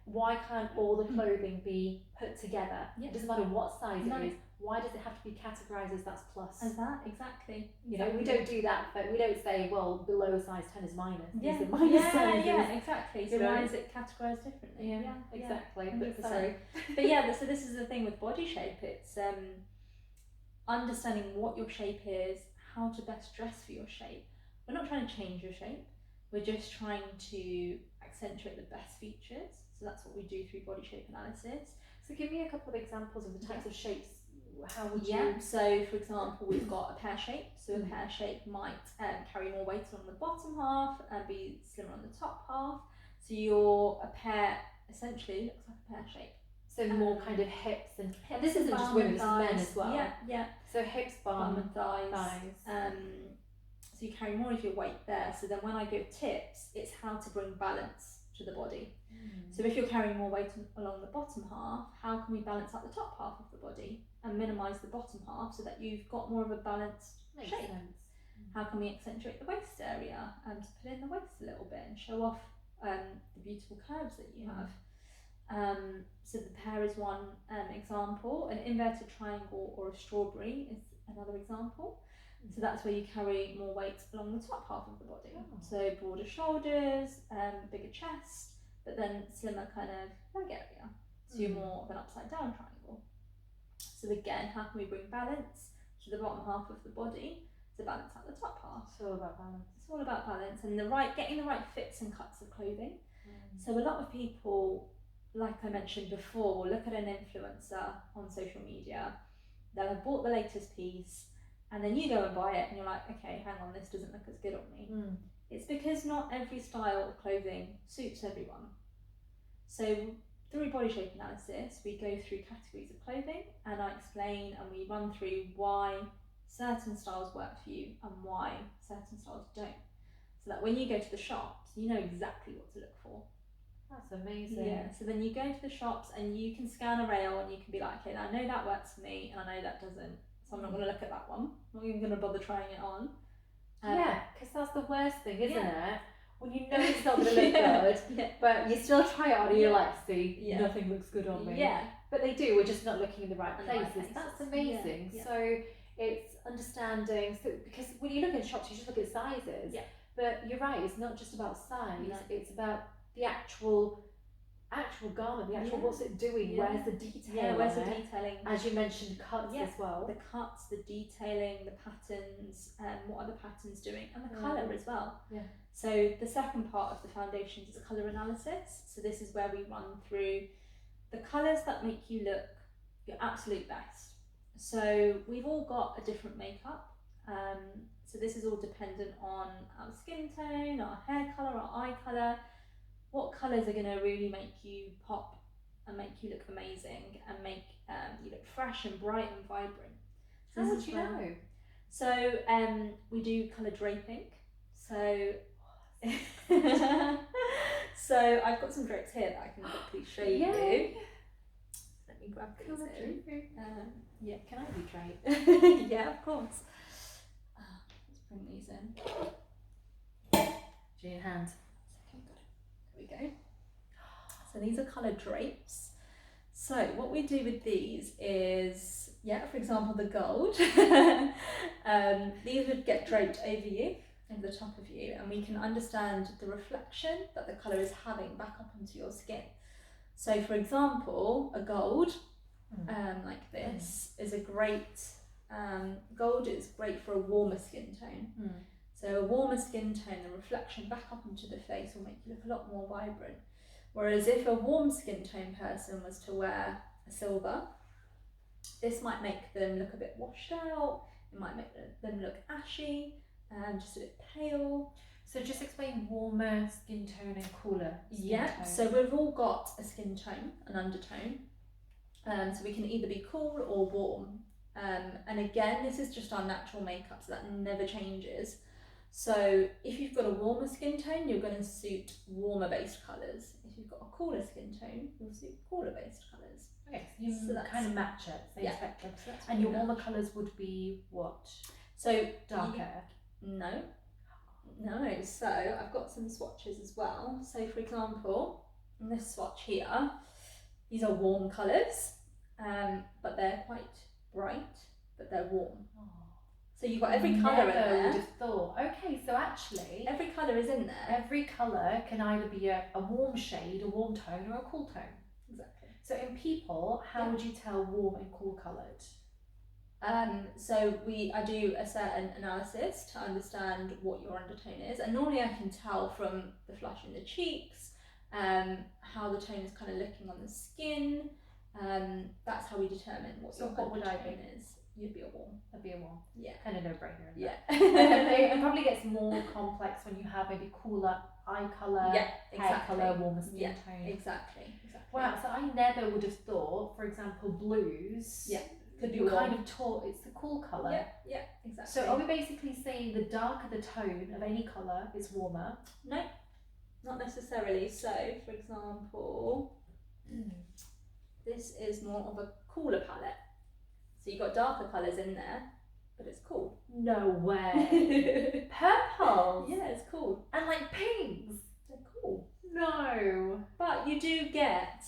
why can't all the clothing be put together? It doesn't matter what size it is. Why does it have to be categorised as that's plus? As that, exactly. You know, we don't do that, but we don't say, well, below size 10 is minus. These are minus sizes. Exactly. So why is it categorised differently? Exactly. But sorry. But so this is the thing with body shape. It's understanding what your shape is, how to best dress for your shape. We're not trying to change your shape. We're just trying to accentuate the best features. So that's what we do through body shape analysis. So give me a couple of examples of the types of shapes. How would you? So for example, we've got a pear shape. So a pear shape might carry more weight on the bottom half and be slimmer on the top half. So a pear essentially looks like a pear shape. So more kind of hips and this isn't just women, this is men as well. So hips, bum and thighs. So you carry more of your weight there. So then when I give tips, it's how to bring balance to the body. So if you're carrying more weight along the bottom half, how can we balance out the top half of the body and minimise the bottom half so that you've got more of a balanced shape? How can we accentuate the waist area and put in the waist a little bit and show off the beautiful curves that you have? So the pear is one example. An inverted triangle or a strawberry is another example. So that's where you carry more weight along the top half of the body. So broader shoulders, bigger chest, but then slimmer kind of leg area. So you're more of an upside down triangle. So again, how can we bring balance to the bottom half of the body to balance out the top half? It's all about balance. It's all about balance and getting the right fits and cuts of clothing. So a lot of people, like I mentioned before, will look at an influencer on social media. They'll have bought the latest piece, and then you go and buy it and you're like, okay, hang on, this doesn't look as good on me. It's because not every style of clothing suits everyone. So through body shape analysis, we go through categories of clothing and I explain and we run through why certain styles work for you and why certain styles don't. So that when you go to the shops, you know exactly what to look for. That's amazing. Yeah, so then you go to the shops and you can scan a rail and you can be like, okay, I know that works for me and I know that doesn't, so I'm not going to look at that one. I'm not even going to bother trying it on. Yeah, because that's the worst thing, isn't Yeah. it? When you know it's not going to look good, but you still try it on and you're like, see, nothing looks good on me. Yeah. But they do, we're just not looking in the right In the right places. That's places. amazing. Yeah. So it's understanding, so because when you look in shops, you just look at sizes. Yeah. But you're right, it's not just about size, No. it's about the actual garment, the actual what's it doing, where's the detail. Yeah, where's the on it? detailing? As you mentioned, cuts as well. The cuts, the detailing, the patterns, what are the patterns doing, and the colour as well. Yeah. So the second part of the foundations is colour analysis. So this is where we run through the colours that make you look your absolute best. So we've all got a different makeup. So this is all dependent on our skin tone, our hair colour, our eye colour. What colours are going to really make you pop and make you look amazing and make you look fresh and bright and vibrant. How would you know? So we do colour draping. So so I've got some drapes here that I can quickly show you. Let me grab these in. Yeah, can I be draped? Yeah, of course. Let's bring these in. Do you hand? There we go. So these are coloured drapes. So what we do with these is, for example, the gold. These would get draped over you, over the top of you, and we can understand the reflection that the colour is having back up onto your skin. So for example, a gold, like this, is a great, gold is great for a warmer skin tone. So a warmer skin tone, the reflection back up onto the face will make you look a lot more vibrant. Whereas if a warm skin tone person was to wear a silver, this might make them look a bit washed out, it might make them look ashy, just a bit pale. So just explain warmer skin tone and cooler skin tone. So we've all got a skin tone, an undertone. So we can either be cool or warm. And again, this is just our natural makeup, so that never changes. So if you've got a warmer skin tone, you're going to suit warmer based colours. If you've got a cooler skin tone, you'll suit cooler based colours. Okay, so you kind of match it, same spectrum. So and your warmer colours would be what? So darker? No. So I've got some swatches as well. So for example, in this swatch here, these are warm colours, but they're quite bright, but they're warm. So you've got every colour in there. Would have thought. Okay, so actually every colour is in there. Every colour can either be a warm shade, a warm tone, or a cool tone. Exactly. So in people, how would you tell warm and cool coloured? So I do a certain analysis to understand what your undertone is, and normally I can tell from the flush in the cheeks, how the tone is kind of looking on the skin. That's how we determine what your undertone is. You'd be a warm. I'd be a warm. Yeah. Kind of no-brainer. Yeah. It probably gets more complex when you have maybe cooler eye colour, hair colour, warmer skin tone. Exactly. Wow, so I never would have thought, for example, blues. Yeah. Could be kind of taught, it's the cool colour. Yeah, exactly. So are we basically saying the darker the tone of any colour is warmer? No, not necessarily. So, for example, this is more of a cooler palette. So you've got darker colours in there, but it's cool. No way. Purples? Yeah, it's cool. And like pinks? They're cool. No. But you do get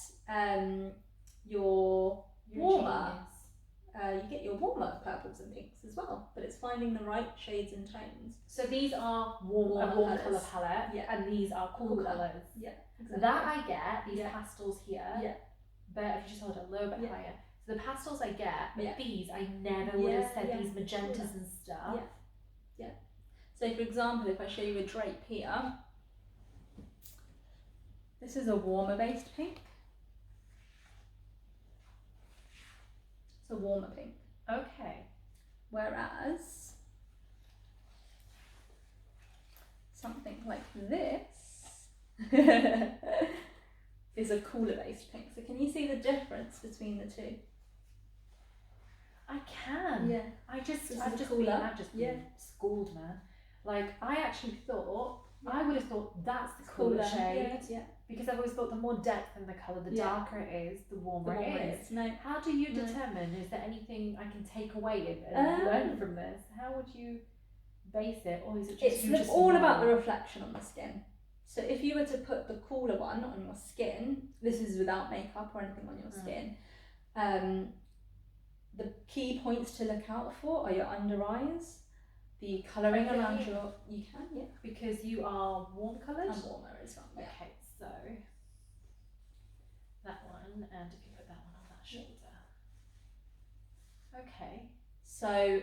your warmer. You get your warmer purples and pinks as well, but it's finding the right shades and tones. So these are warm colour palette, and these are cool colours. Yeah, exactly. That I get, these pastels here. Yeah. But if you just hold it a little bit higher. So the pastels I get, but these I never would have said these magentas and stuff. Yeah. So for example, if I show you a drape here, this is a warmer based pink. It's a warmer pink. Okay. Whereas something like this is a cooler based pink. So can you see the difference between the two? I can. Yeah. I've This is just cooler. been schooled, man. Like, I actually thought, I would have thought that's the cooler shade. Yeah. Because I've always thought the more depth in the colour, the darker it is, the warmer it is. No. How do you determine? Is there anything I can take away and learn from this? How would you base it? Or is it just it's all about the reflection on the skin. So if you were to put the cooler one on your skin, this is without makeup or anything on your skin, the key points to look out for are your under eyes, the colouring around your... You can, yeah. Because you are warm coloured? I'm warmer as well, yeah. Okay, so that one, and if you put that one on that shoulder. Okay. So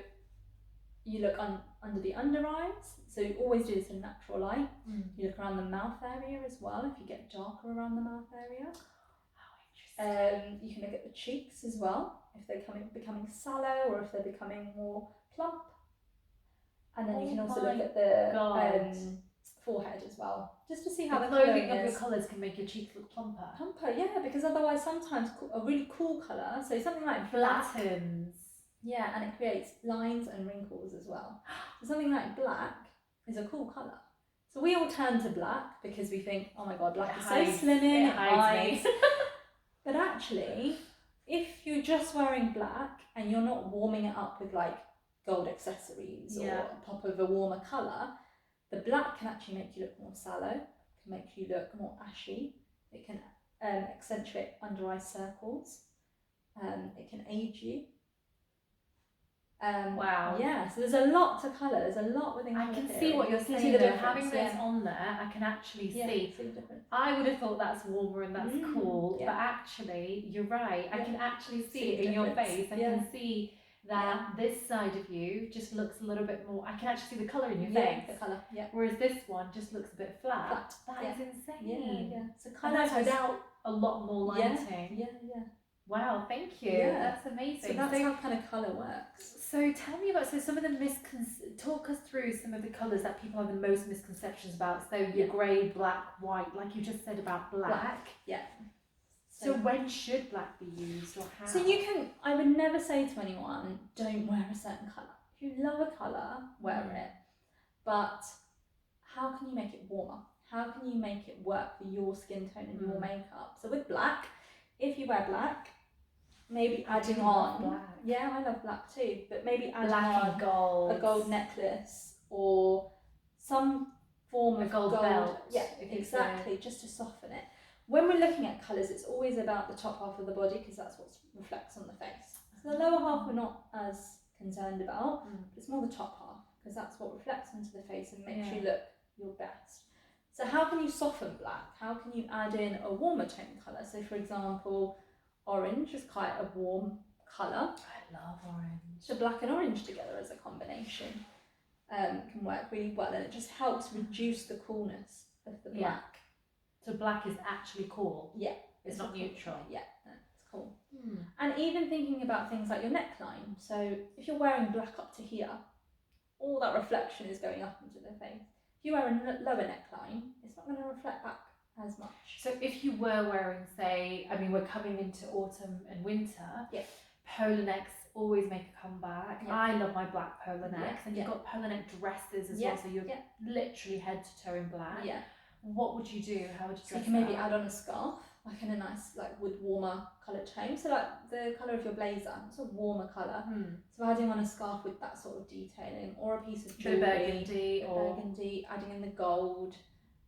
you look under the under eyes, so you always do this in natural light. You look around the mouth area as well, if you get darker around the mouth area. How interesting. You can look at the cheeks as well, if they're becoming sallow or if they're becoming more plump. And then you can also look at the forehead as well, just to see how the clothing of your colours can make your cheeks look plumper. Plumper, yeah, because otherwise sometimes a really cool colour, so something like black, flattens. Yeah, and it creates lines and wrinkles as well. So something like black is a cool colour. So we all turn to black because we think, oh my god, black is so slimming, it hides. But actually, if you're just wearing black and you're not warming it up with like gold accessories or a pop of a warmer colour, the black can actually make you look more sallow, can make you look more ashy, it can accentuate under eye circles, it can age you. Wow. Yeah, so there's a lot to colour, there's a lot within colour. I can see what you're saying though, having those on there, I can actually see. See the difference. I would have thought that's warmer and that's cool, but actually, you're right, I can actually see it in your face, I can see that this side of you just looks a little bit more, I can actually see the colour in your face. The colour, Whereas this one just looks a bit flat. That is insane. Yeah. So colour that's without a lot more lighting. Yeah. Wow, thank you. Yeah. That's amazing. So that's how kind of colour works. So tell me about some of the talk us through some of the colours that people have the most misconceptions about. So your grey, black, white, like you just said about black. Yeah. So when should black be used or how? So I would never say to anyone, don't wear a certain colour. If you love a colour, wear it. But how can you make it warmer? How can you make it work for your skin tone and your makeup? So with black, if you wear black, maybe adding on black. Yeah, I love black too, but maybe adding black on a gold necklace or some form of gold belt. Yeah, exactly, just to soften it. When we're looking at colours, it's always about the top half of the body because that's what reflects on the face. So the lower half we're not as concerned about, but it's more the top half because that's what reflects onto the face and makes you look your best. So how can you soften black? How can you add in a warmer tone colour? So for example, orange is quite a warm colour. I love orange. So black and orange together as a combination can work really well, and it just helps reduce the coolness of the black. So black is actually cool. Yeah. It's not neutral. Yeah, no, it's cool. And even thinking about things like your neckline. So if you're wearing black up to here, all that reflection is going up into the face. If you wear a lower neckline, it's not going to reflect back as much. So if you were wearing, say, I mean, we're coming into autumn and winter, polar necks always make a comeback. I love my black polar necks, and you've got polar neck dresses as well, so you're literally head to toe in black. What would you do? How would you dress So you can maybe add on a scarf, like in a nice, like with warmer coloured tone. So like the colour of your blazer, it's a warmer colour. So adding on a scarf with that sort of detailing, or a piece of jewellery, burgundy, adding in the gold,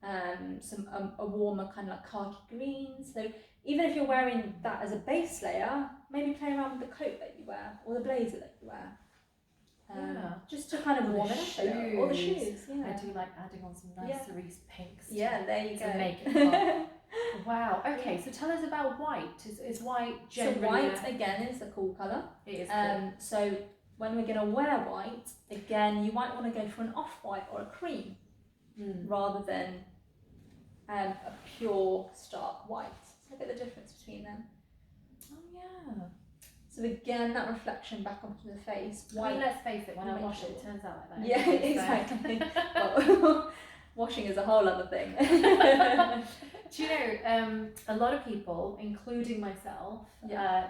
a warmer kind of like khaki green. So even if you're wearing that as a base layer, maybe play around with the coat that you wear or the blazer that you wear. Just to kind of warm it up. Or the shoes. I do like adding on some nice cerise pinks. There you go. To make it pop. Wow. Okay, so tell us about white. Is white generally? So white again is a cool colour. It is cool. So when we're going to wear white, again, you might want to go for an off-white or a cream rather than a pure stark white. So look at the difference between them. Oh yeah. So again, that reflection back onto the face. White. I mean, let's face it, when I wash it, it turns out like that. Yeah, exactly. Well, washing is a whole other thing. Do you know, a lot of people, including myself,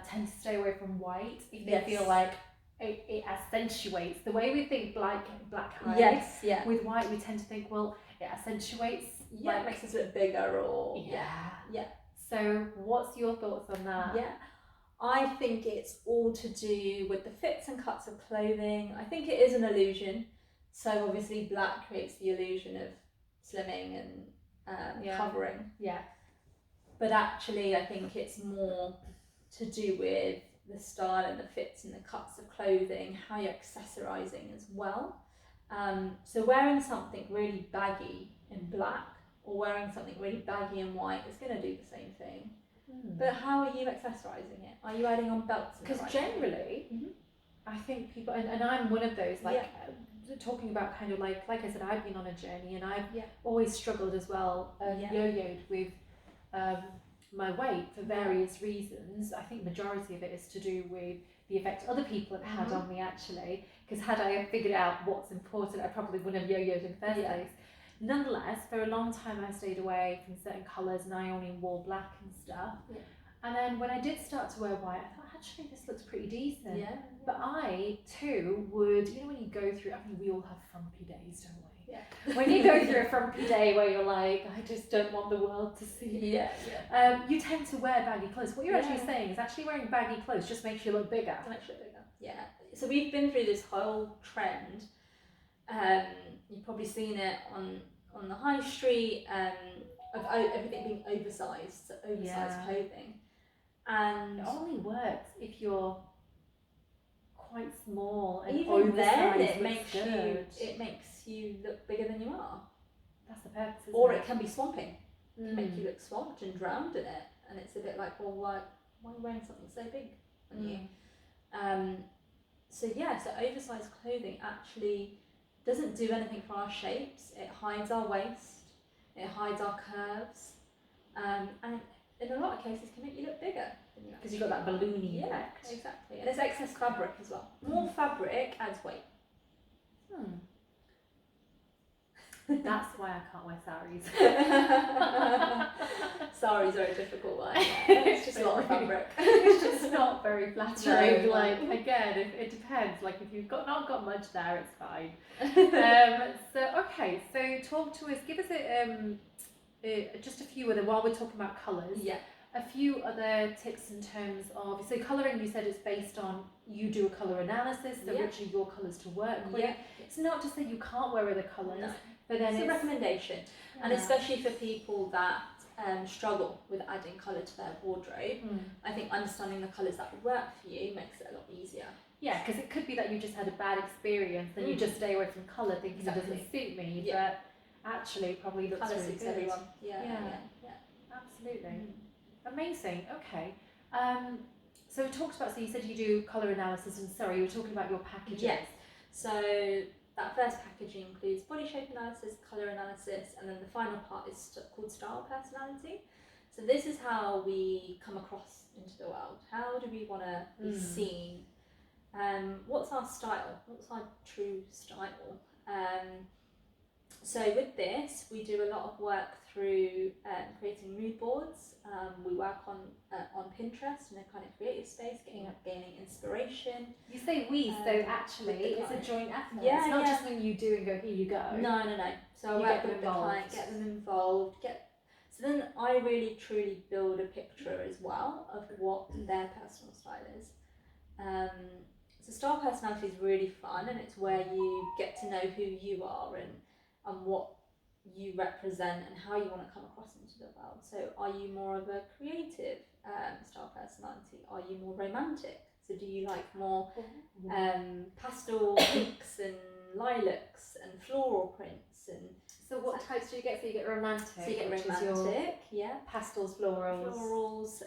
tend to stay away from white if they feel like it accentuates the way we think black hides. Yes, yeah. With white, we tend to think, well, it accentuates. Yeah, it makes us look bigger, or yeah. So, what's your thoughts on that? Yeah, I think it's all to do with the fits and cuts of clothing. I think it is an illusion. So obviously, black creates the illusion of slimming and covering. Yeah. But actually, I think it's more to do with the style and the fits and the cuts of clothing, how you're accessorizing as well. So wearing something really baggy in black or wearing something really baggy in white is going to do the same thing. But how are you accessorizing it? Are you adding on belts? Because generally, I think people, and I'm one of those, like, talking about kind of like I said, I've been on a journey, and I've always struggled as well, yo-yoed with my weight for various reasons. I think majority of it is to do with the effect other people have had on me, actually, because had I figured out what's important, I probably wouldn't have yo-yoed in the first place. Nonetheless, for a long time I stayed away from certain colours and I only wore black and stuff. And then when I did start to wear white, I thought, actually, this looks pretty decent. But I too would, you know, when you go through, I mean, we all have frumpy days, don't we? When you go through a frumpy day where you're like, I just don't want the world to see. You tend to wear baggy clothes. What you're actually saying is actually wearing baggy clothes just makes you look bigger. Yeah. So we've been through this whole trend. You've probably seen it on the high street of everything being oversized, so oversized clothing. And it only works if you're quite small and even oversized. Then it makes you look bigger than you are. That's the purpose. Or it can be swamping. It can make you look swamped and drowned in it, and it's a bit like, well, why are you wearing something so big on you? So oversized clothing actually doesn't do anything for our shapes. It hides our waist, it hides our curves, and in a lot of cases can make you look bigger because you've got that balloony effect. Exactly. And it's excess fabric as well. More fabric adds weight. That's why I can't wear saris. Saris are a difficult one. It's just a lot of fabric. It's just not very flattering. No. Like, again, it depends. Like, if you've not got much there, it's fine. So talk to us. Give us just a few other, while we're talking about colours. A few other tips in terms of, so colouring, you said it's based on, you do a colour analysis, so which are your colours to work with. It's not to say you can't wear other colours, but then it's a recommendation. And especially for people that struggle with adding colour to their wardrobe, I think understanding the colours that would work for you makes it a lot easier. Yeah, because it could be that you just had a bad experience, then you just stay away from colour thinking it doesn't suit me, but actually it probably looks really suits good. Everyone. Absolutely. Amazing. Okay. So we talked about, so you said you do colour analysis, and sorry, you were talking about your packages. Yes. So that first packaging includes body shape analysis, colour analysis, and then the final part is called style personality. So this is how we come across into the world. How do we want to be seen? What's our style? What's our true style? So with this, we do a lot of work through creating mood boards. We work on Pinterest in a kind of creative space, gaining inspiration. You say we, so actually it's a joint effort. It's not just when you do and go, here you go. No. So I work with the client, get them involved, so then I really truly build a picture as well of what their personal style is. So style personality is really fun, and it's where you get to know who you are and what you represent and how you want to come across into the world. So are you more of a creative style personality? Are you more romantic? So do you like more pastel pinks and lilacs and floral prints? And so what types do you get? So you get romantic. So you get romantic, pastels, florals.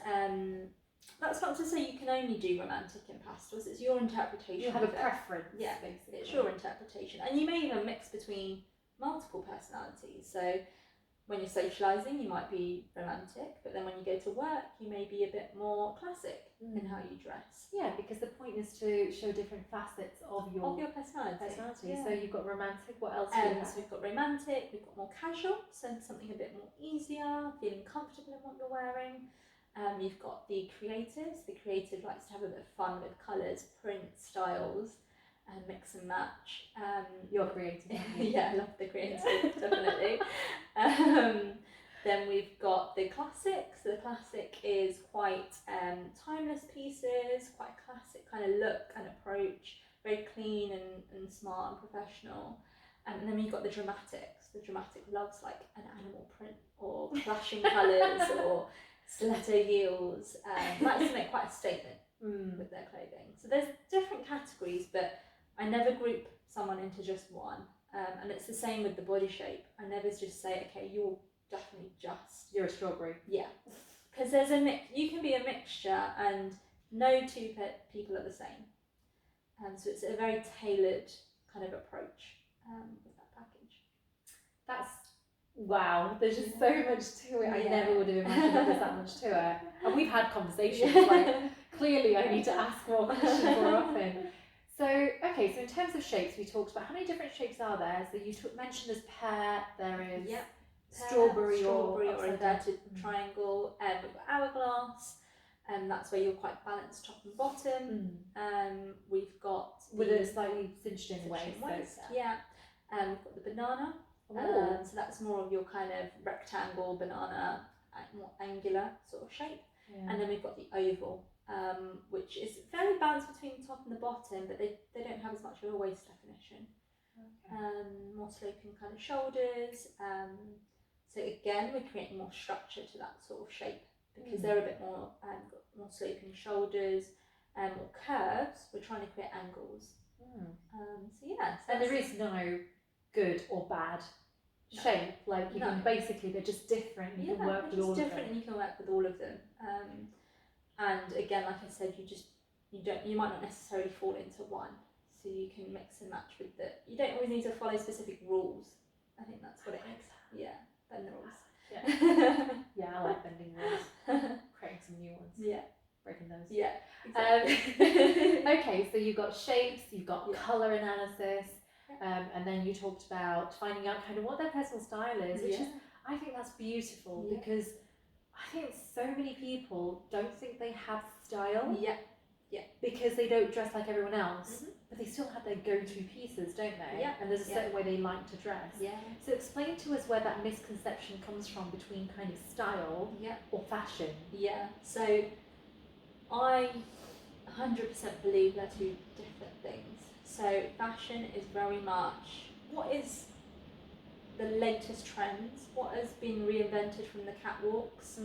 That's not to say you can only do romantic and pastels. It's your interpretation. You have a preference. Yeah, basically. It's your interpretation, and you may even mix between multiple personalities. So when you're socialising, you might be romantic, but then when you go to work, you may be a bit more classic in how you dress. Yeah, because the point is to show different facets of your personality. So you've got romantic. What else? So we've got romantic. We've got more casual. So something a bit more easier, feeling comfortable in what you're wearing. You've got the creatives. The creative likes to have a bit of fun with colours, print, styles, and mix and match. You're creative. Yeah, I love the creative, definitely. Then we've got the classic. So the classic is quite timeless pieces, quite a classic kind of look and approach, very clean and smart and professional. And then we've got the dramatics. The dramatic loves like an animal print or clashing colours or stiletto heels. Likes to make quite a statement with their clothing. So there's different categories, but I never group someone into just one. And it's the same with the body shape. I never just say, okay, you're definitely just... You're a strawberry. Yeah. Because there's a mix. You can be a mixture and no two people are the same. So it's a very tailored kind of approach with that package. That's... Wow, there's just so much to it. I never would have imagined that there's that much to it. And we've had conversations, like, clearly I need to ask more questions more often. So, okay, so in terms of shapes, we talked about how many different shapes are there? So you mentioned there's pear, there is strawberry or inverted triangle, we've got hourglass, and that's where you're quite balanced top and bottom. We've got with a slightly cinched in waist. Yeah. We've got the banana. So that's more of your kind of rectangle banana, more angular sort of shape. And then we've got the oval, which is fairly balanced between the top and the bottom, but they don't have as much of a waist definition. More sloping kind of shoulders. So again, we're creating more structure to that sort of shape because they're a bit more got more sloping shoulders and more curves. We're trying to create angles. So yeah. So and there is no good or bad shape, like you can basically, they're just different. You can work with all of them. And you can work with all of them. And again, like I said, you might not necessarily fall into one, so you can mix and match with you don't always need to follow specific rules. I think that's what it is. Yeah, bend the rules. Yeah, I like bending rules. Creating some new ones. Yeah. Breaking those. Yeah. Exactly. Okay, so you've got shapes, you've got colour analysis. And then you talked about finding out kind of what their personal style is, which is, I think that's beautiful because I think so many people don't think they have style. Because they don't dress like everyone else, but they still have their go-to pieces, don't they? And there's a certain way they like to dress. So explain to us where that misconception comes from between kind of style or fashion. So I 100% believe they're two different things. So fashion is very much what is the latest trends, what has been reinvented from the catwalks,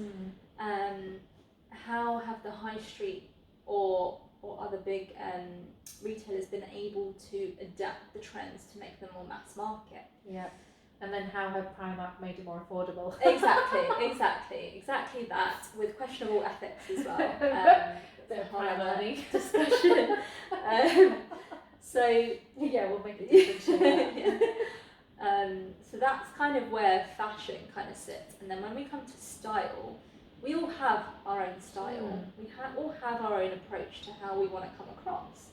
how have the high street or other big retailers been able to adapt the trends to make them more mass market. And then how have Primark made it more affordable? Exactly that, with questionable ethics as well. Bit of Primark discussion. So we'll make a difference. So that's kind of where fashion kind of sits. And then when we come to style, we all have our own style. We all have our own approach to how we want to come across.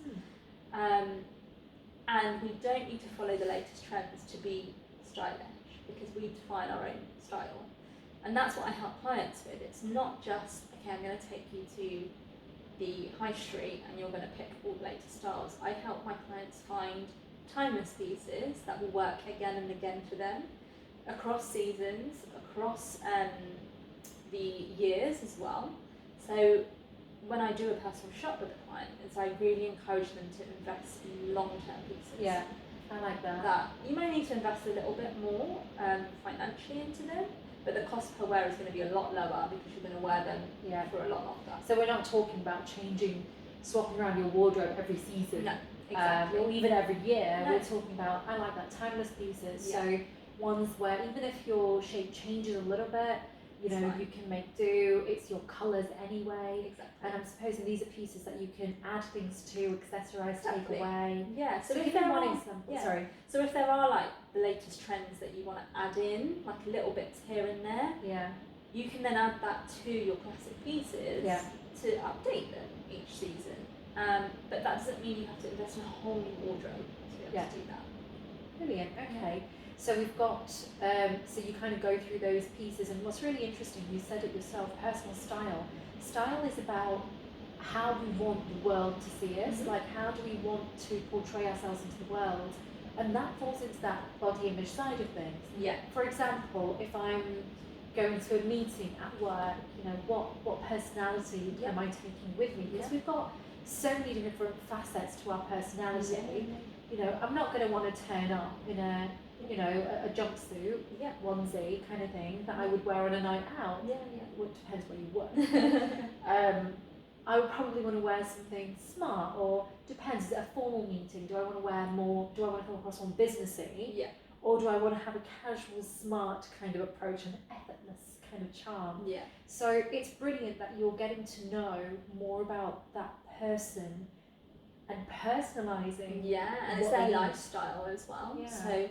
And we don't need to follow the latest trends to be stylish because we define our own style. And that's what I help clients with. It's not just, okay, I'm going to take you to the high street and you're going to pick all the latest styles. I help my clients find timeless pieces that will work again and again for them across seasons, across the years as well. So when I do a personal shop with a client, I really encourage them to invest in long-term pieces. I like that. That you may need to invest a little bit more financially into them, but the cost per wear is going to be a lot lower because you're going to wear them for a lot longer. So we're not talking about swapping around your wardrobe every season. No, exactly. Or even every year. We're talking about, I like that, timeless pieces. So ones where even if your shape changes a little bit, you can make do, it's your colours anyway. And I'm supposing these are pieces that you can add things to, accessorise, take away. So give them one example. Sorry. So if there are like the latest trends that you want to add in, like little bits here and there, you can then add that to your classic pieces to update them each season. But that doesn't mean you have to invest in a whole new wardrobe to be able to do that. Brilliant. Okay. So we've got, so you kind of go through those pieces, and what's really interesting, you said it yourself, personal style. Style is about how we want the world to see us, like how do we want to portray ourselves into the world, and that falls into that body image side of things. Yeah. For example, if I'm going to a meeting at work, you know, what personality am I taking with me? Because we've got so many different facets to our personality. You know, I'm not going to want to turn up in a, you know, a jumpsuit, onesie kind of thing that I would wear on a night out. Well, it depends where you work. I would probably want to wear something smart, or depends, is it a formal meeting? Do I want to wear more, do I want to come across more businessy? Or do I want to have a casual, smart kind of approach, an effortless kind of charm? So it's brilliant that you're getting to know more about that person and personalising. And it's their lifestyle as well. So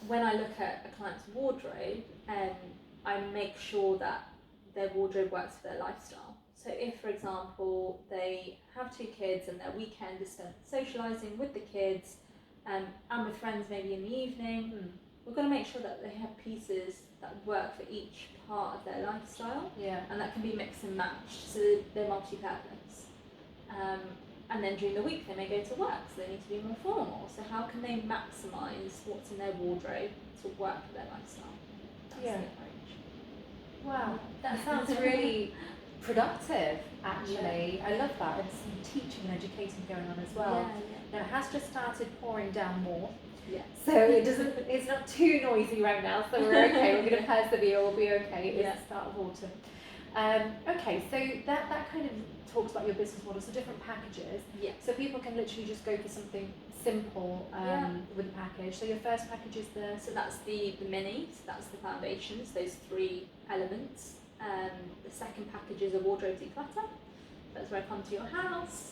when I look at a client's wardrobe, I make sure that their wardrobe works for their lifestyle. So if, for example, they have 2 kids and their weekend is spent socialising with the kids and with friends maybe in the evening, we've got to make sure that they have pieces that work for each part of their lifestyle, and that can be mixed and matched, so they're multi-purpose. And then during the week they may go to work, so they need to be more formal. So how can they maximise what's in their wardrobe to work for their lifestyle? That's the approach. Wow, that sounds really productive, actually. I love that. And some teaching and educating going on as well. Now it has just started pouring down more. So it's not too noisy right now, so we're okay. We're going to persevere, we'll be okay. It's the start of autumn. Okay, so that kind of talks about your business model, so different packages. So people can literally just go for something simple with the package. So your first package is so that's the mini, so that's the foundations, those 3 elements. The second package is a wardrobe declutter. That's where I come to your house.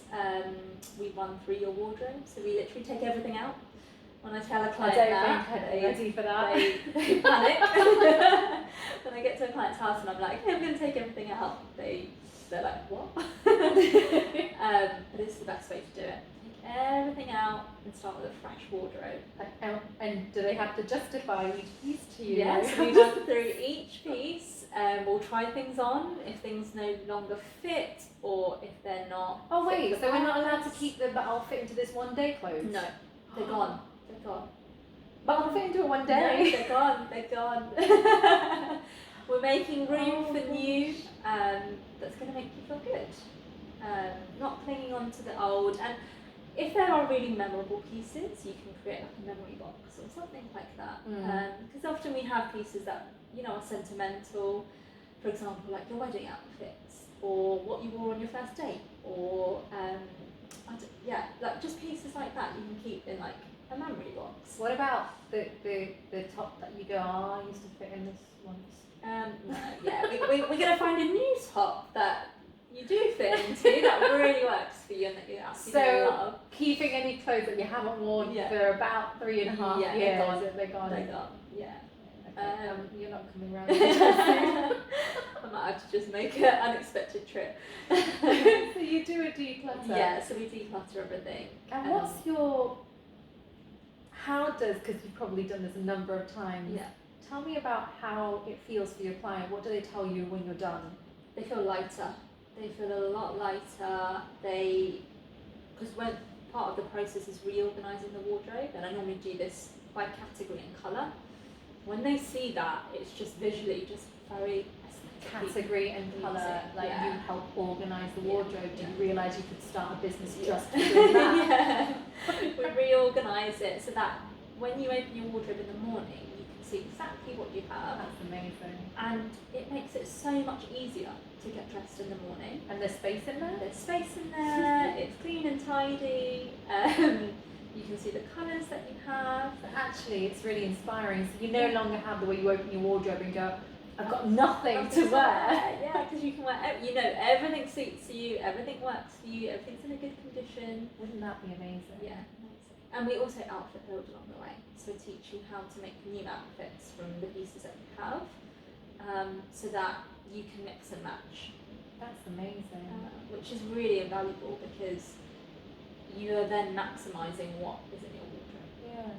We run through your wardrobe, so we literally take everything out. When I tell a client I'm ready for that. They panic. When I get to a client's house and I'm like, okay, I'm going to take everything out, they're like, what? But it's the best way to do it. Take everything out and start with a fresh wardrobe. And do they have to justify each piece to you? Yes, we run through each piece. We'll try things on if things no longer fit, or if they're not. Oh wait, so we're not allowed to keep them, but I'll fit into this one day clothes? No, they're gone. They're gone. But I'll fit into it one day. No, they're gone. They're gone. We're making room for new. That's going to make you feel good. Not clinging on to the old. And if there are really memorable pieces, you can create like a memory box or something like that. Because often we have pieces that, you know, are sentimental. For example, like your wedding outfits, or what you wore on your first date, or like just pieces like that you can keep in like a memory box. What about the top that you go, oh, I used to fit in this once? No, we're going to find a new top that you do fit into that really works for you and that you absolutely love. So keeping any clothes that you haven't worn for about 3.5 years, they're gone. They're gone. Okay. You're not coming around. I might have to just make an unexpected trip. So you do a declutter. Yeah, so we declutter everything. And what's your? How does? Because you've probably done this a number of times. Yeah. Tell me about how it feels for your client. What do they tell you when you're done? They feel lighter. They feel a lot lighter. Because when part of the process is reorganising the wardrobe, and I normally do this by category and colour. When they see that, it's just visually just very category and colour, like you help organise the wardrobe. Did you realise you could start a business just doing that? We reorganise it so that when you open your wardrobe in the morning, you can see exactly what you have. That's amazing. And it makes it so much easier to get dressed in the morning. And there's space in there? There's space in there, it's clean and tidy. You can see the colours that you have. Actually, it's really inspiring. So you no longer have the way you open your wardrobe and go, I've got nothing to wear. Yeah, because you can wear, everything suits you, everything works for you, everything's in a good condition. Wouldn't that be amazing? Yeah, amazing. And we also outfit build along the way. So we teach you how to make new outfits from the pieces that you have, so that you can mix and match. That's amazing. Which is really invaluable because you are then maximising what is in your wardrobe. Yeah.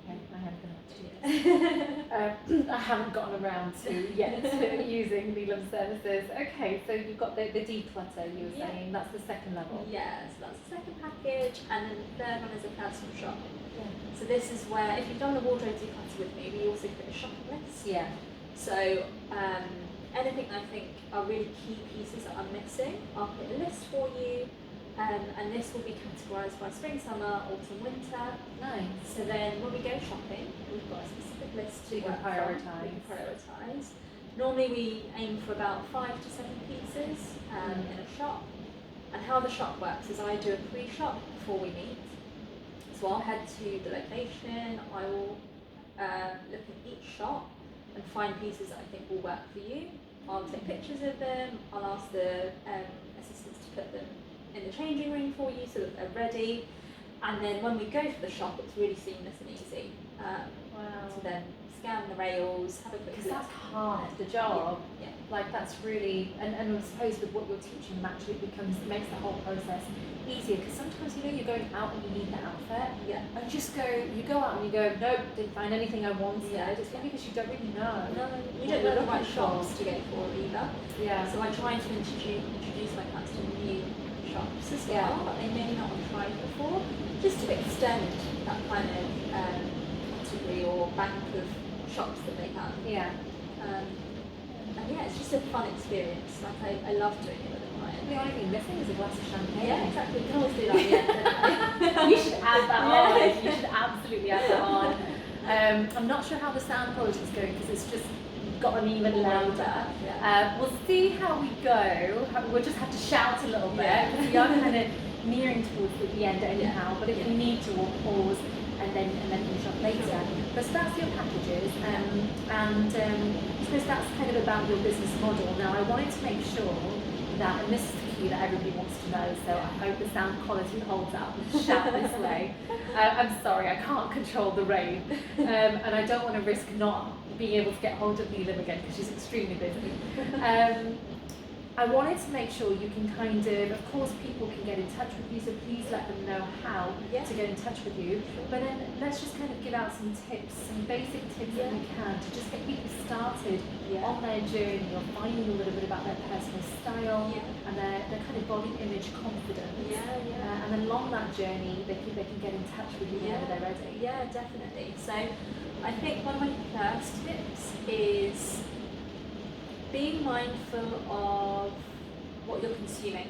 Okay, I I am going to have to do this. I haven't gotten around to yet using Neelam services. Okay, so you've got the declutter, you were saying, that's the second level. Yeah, so that's the second package, and then the third one is a personal shop. Yeah. So this is where, if you've done a wardrobe declutter with me, we also create a shopping list. Yeah. So anything I think are really key pieces that I'm missing, I'll put a list for you. And this will be categorised by spring, summer, autumn, winter. Nice. So then when we go shopping, we've got a specific list to work from. We can prioritise. Normally we aim for about 5 to 7 pieces in a shop. And how the shop works is I do a pre-shop before we meet. So I'll head to the location, I will look at each shop and find pieces that I think will work for you. I'll take pictures of them, I'll ask the assistants to put them in the changing room for you so that they're ready, and then when we go to the shop it's really seamless and easy. Wow. To then scan the rails, have a quick Because look. that's half the job. Yeah. Like that's really, and I suppose with what you're teaching them actually makes the whole process easier, because sometimes you're going out and you need the outfit. Yeah. And you go out and you go, nope, didn't find anything I wanted. Yeah. It's probably because you don't really know. No, you don't know the right shops to go for either. Yeah. So I try to introduce my clients to new shops as well that they may not have tried before, just to extend that kind of category or bank of shops that they have. Yeah. And yeah, it's just a fun experience. Like I love doing it with a client. The only thing missing is a glass of champagne. Yeah, exactly. You can always do that at the end. You should add that on. You should absolutely add that on. I'm not sure how the sound quality is going because it's just gotten even louder. Yeah. We'll see how we go. We'll just have to shout a little bit because we are kind of nearing towards the end anyhow. But if we need to, we'll pause and then finish up later. But so that's your packages, and I suppose that's kind of about your business model. Now I wanted to make sure that, and this is the key that everybody wants to know, so I hope the sound quality holds up. Shout this way. I'm sorry, I can't control the rain, and I don't want to risk not being able to get hold of Neelam again because she's extremely busy. I wanted to make sure you can kind of course people can get in touch with you, so please let them know how to get in touch with you. But then let's just kind of give out some tips, some basic tips that we can to just get people started on their journey of finding a little bit about their personal style and their kind of body image confidence. And then along that journey, they can get in touch with you whenever they're ready. Yeah, definitely. So I think one of my first tips is being mindful of what you're consuming,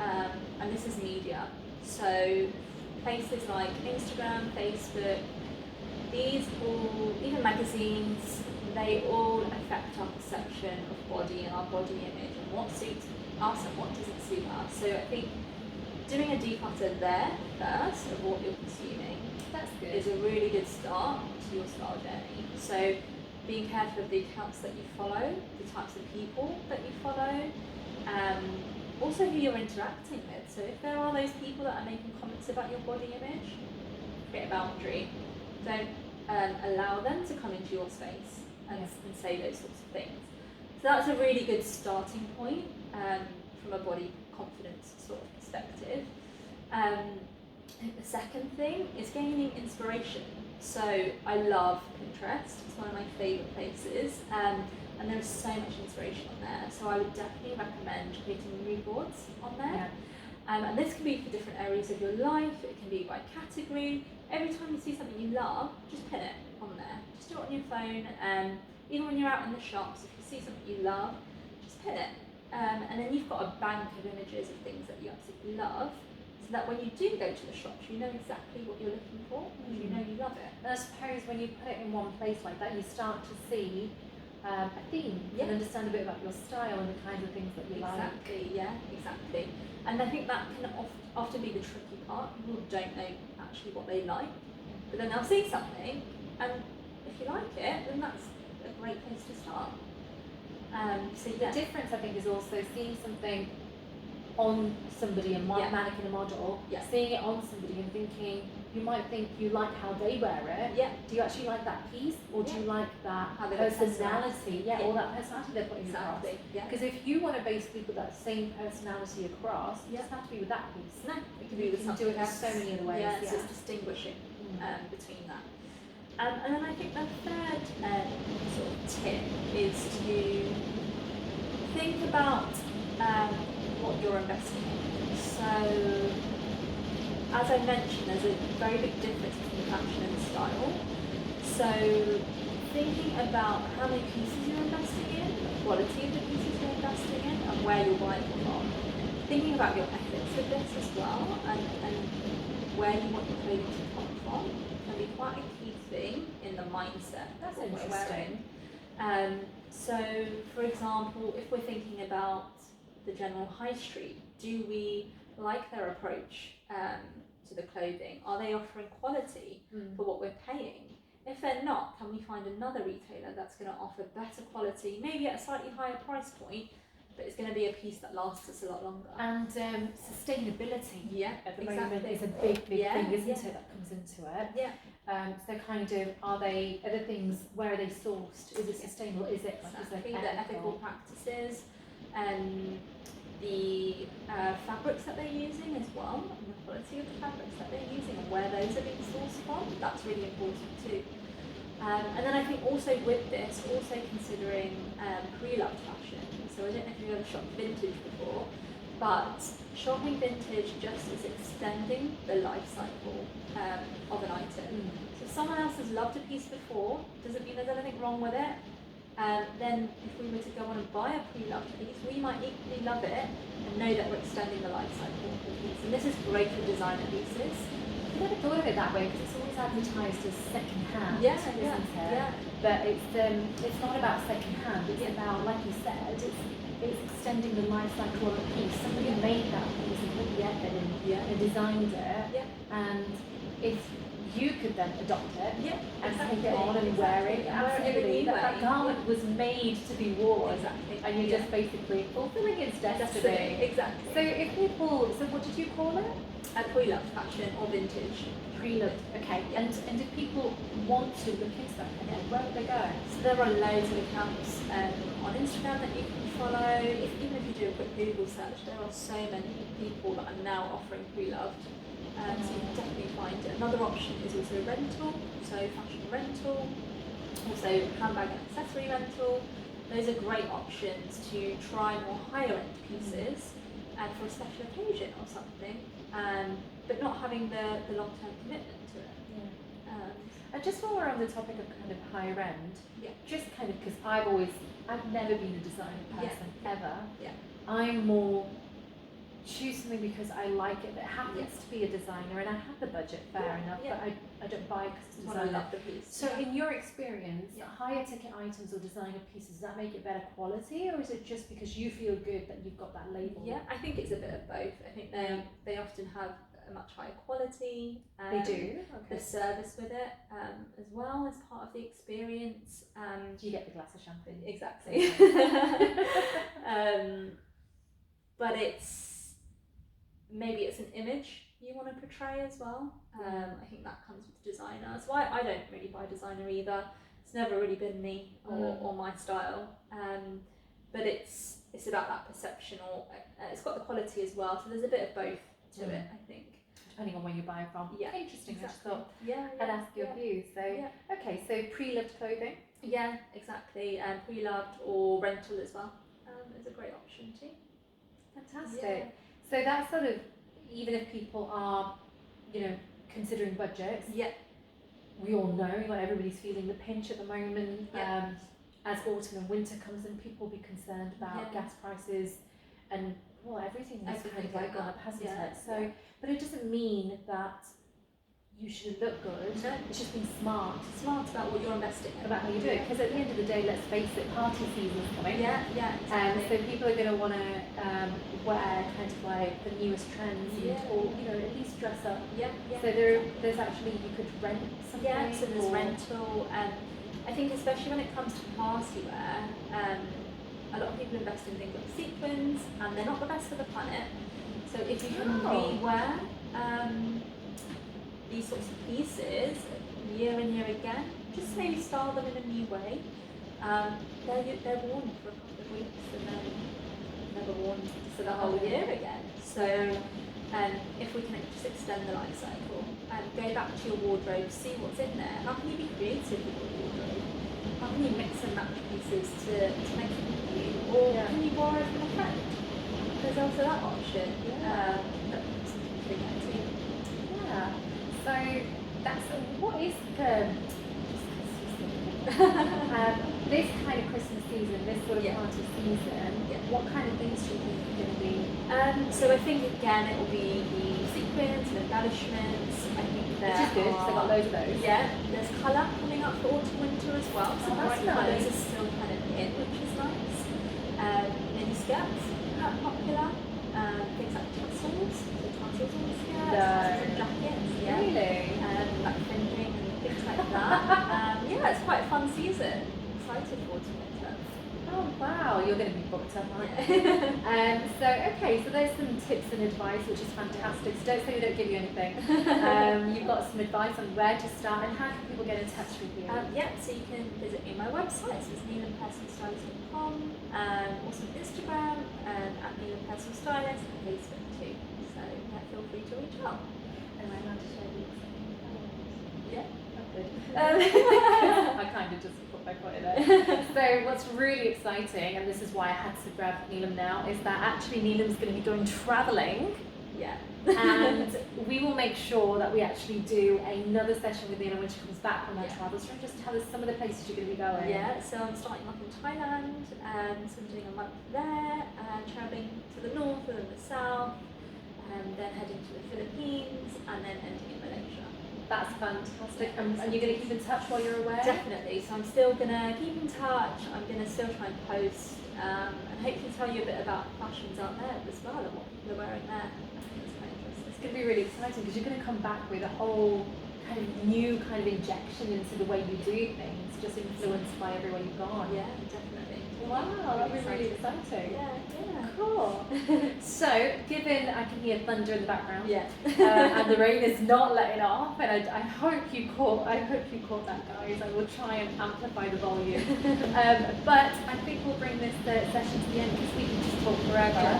and this is media. So places like Instagram, Facebook, these all, even magazines, they all affect our perception of body and our body image and what suits us and what doesn't suit us. So I think doing a declutter there first of what you're consuming is a really good start to your style journey. So being careful of the accounts that you follow, the types of people that you follow, also who you're interacting with. So if there are those people that are making comments about your body image, create a boundary. Don't allow them to come into your space and say those sorts of things. So that's a really good starting point from a body confidence sort of perspective. I think the second thing is gaining inspiration. So I love Pinterest, it's one of my favourite places, and there is so much inspiration on there. So I would definitely recommend creating mood boards on there. And this can be for different areas of your life, it can be by category. Every time you see something you love, just pin it on there. Just do it on your phone, even when you're out in the shops, if you see something you love, just pin it. And then you've got a bank of images of things that you absolutely love, so that when you do go to the shops, you know exactly what you're looking for, and you know you love it. And I suppose when you put it in one place like that, you start to see a theme and understand a bit about your style and the kinds of things that you like. Exactly. And I think that can often be the tricky part. People don't know actually what they like, but then they'll see something, and if you like it, then that's a great place to start. The difference, I think, is also seeing something on somebody, a mannequin, a model, seeing it on somebody and thinking, you might think you like how they wear it. Do you actually like that piece, or do you like that personality? Or that personality they're putting across. Because if you want to basically put that same personality across, it doesn't have to be with that piece. No, it can be with something. You can do it in so many other ways. So it's distinguishing between that. And then I think the third sort of tip is to think about what you're investing in. So, as I mentioned, there's a very big difference between fashion and style. So, thinking about how many pieces you're investing in, the quality of the pieces you're investing in, and where you're buying from. Thinking about your ethics with this as well, and where you want your clothing to come from, can be quite a key thing in the mindset That's of what we're interesting. wearing. So, for example, if we're thinking about the general high street, do we like their approach to the clothing? Are they offering quality for what we're paying? If they're not, can we find another retailer that's going to offer better quality, maybe at a slightly higher price point, but it's going to be a piece that lasts us a lot longer? And sustainability at the exactly. moment is a big thing, isn't yeah. it, that comes into it. Yeah. So kind of, are the things, where are they sourced? Is it sustainable? Is it Exactly. like, The ethical practices, the fabrics that they're using as well, and the quality of the fabrics that they're using, and where those are being sourced from. That's really important too. And then I think also with this, also considering pre-loved fashion. So I don't know if you've ever shopped vintage before, but shopping vintage just is extending the life cycle of an item. So if someone else has loved a piece before, doesn't mean there's anything wrong with it. Then if we were to go on and buy a pre-loved piece, we might equally love it and know that we're extending the life cycle of the piece. And this is great for designer pieces. I never thought of it that way, because it's always advertised as second hand, isn't it? Yeah. But it's not about second hand. It's about, like you said, it's extending the life cycle of a piece. Somebody made that piece and put the effort in and designed it, and if you could then adopt it and take it on and wear it. Absolutely, that garment was made to be worn, and you're just basically fulfilling its destiny. Exactly. So if people, so what did you call it? Pre-loved fashion or vintage. Pre-loved, okay. And if people want to look into that, where would they go? So there are loads of accounts on Instagram that you can follow. Even if you do a quick Google search, there are so many people that are now offering pre-loved. So you can definitely find it. Another option is also rental, so fashion rental, also handbag and accessory rental. Those are great options to try more higher end pieces for a special occasion or something, but not having the long-term commitment to it. And just while we're on the topic of kind of higher end, just kind of, because I've never been a designer person ever. I'm more choose something because I like it that happens to be a designer, and I have the budget, fair enough, but I don't buy it because it's designer. I love the piece. So in your experience, higher ticket items or designer pieces, does that make it better quality, or is it just because you feel good that you've got that label? Yeah, I think it's a bit of both. I think they often have a much higher quality. They do? Okay. The service with it as well as part of the experience. Do you get the glass of champagne? Exactly. But maybe it's an image you want to portray as well. I think that comes with designer. That's why I don't really buy designer either. It's never really been me or my style. But it's about that perception, or it's got the quality as well. So there's a bit of both to it, I think. Depending on where you buy from. Yeah, interesting. Exactly. I just thought I'd ask your views. So okay, so pre-loved clothing. Yeah, exactly. Pre-loved or rental as well is a great option too. Fantastic. So that's sort of, even if people are, considering budgets. We all know, like, everybody's feeling the pinch at the moment. As autumn and winter comes in, people will be concerned about gas prices and everything is kind of like gone up, hasn't it? So, but it doesn't mean that you should look good. No. It's just being smart about what you're investing in. About how you do it. Because at the end of the day, let's face it, party season's coming. Exactly. So people are going to want to wear kind of like the newest trends, or at least dress up. So there's actually, you could rent something. So there's rental. I think especially when it comes to party wear, a lot of people invest in things like sequins, and they're not the best for the planet. So if you can rewear these sorts of pieces year and year again, just maybe style them in a new way. They're worn for a couple of weeks and then never worn for the whole year again. So if we can just extend the life cycle and go back to your wardrobe, see what's in there. How can you be creative with your wardrobe? How can you mix and match pieces to make something new? Or can you borrow from a friend? There's also that option. That's something to get to. Yeah. So that's what is the this kind of Christmas season, this sort of party season. What kind of things do you think are going to be? So I think again it will be the sequins and embellishments. I think Which is good because they've got loads of those. Yeah, there's colour coming up for autumn winter as well. So that's bright colours nice. are still kind of in, which is nice. Mini skirts are popular. Things like tassels, so tassels on the skirts, tassels on jackets. Yeah. Really? Like fringing and things like that. Yeah, it's quite a fun season. Excited for autumn winter. Oh wow, you're going to be booked up, aren't you? So there's some tips and advice, which is fantastic. So don't say we don't give you anything. You've got some advice on where to start and how can people get in touch with you? So you can visit me on my website, so it's neelampersonalstylist.com, also on Instagram at neelampersonalstylist and Facebook too. So feel free to reach out. Am I allowed to share these? Yeah. Good. I kind of just put my foot in it. So what's really exciting, and this is why I had to grab Neelam now, is that actually Neelam's going to be going travelling. Yeah. And we will make sure that we actually do another session with Neelam when she comes back from her travels. So just tell us some of the places you're going to be going. Yeah, so I'm starting off in Thailand, so I'm doing a month there, travelling to the north and then the south, and then heading to the Philippines, and then ending in Malaysia. That's fantastic. And you're going to keep in touch while you're away? Definitely. So I'm still going to keep in touch. I'm going to still try and post and hopefully tell you a bit about fashions out there as well and what people are wearing there. I think it's quite interesting. It's going to be really exciting because you're going to come back with a whole kind of new kind of injection into the way you do things, just influenced by everywhere you've gone. Yeah, definitely. Wow, that'll be really exciting. Yeah. Cool. So, given I can hear thunder in the background, Yeah. and the rain is not letting off, and I hope you caught that, guys. I will try and amplify the volume. But I think we'll bring this session to the end because we can just talk forever.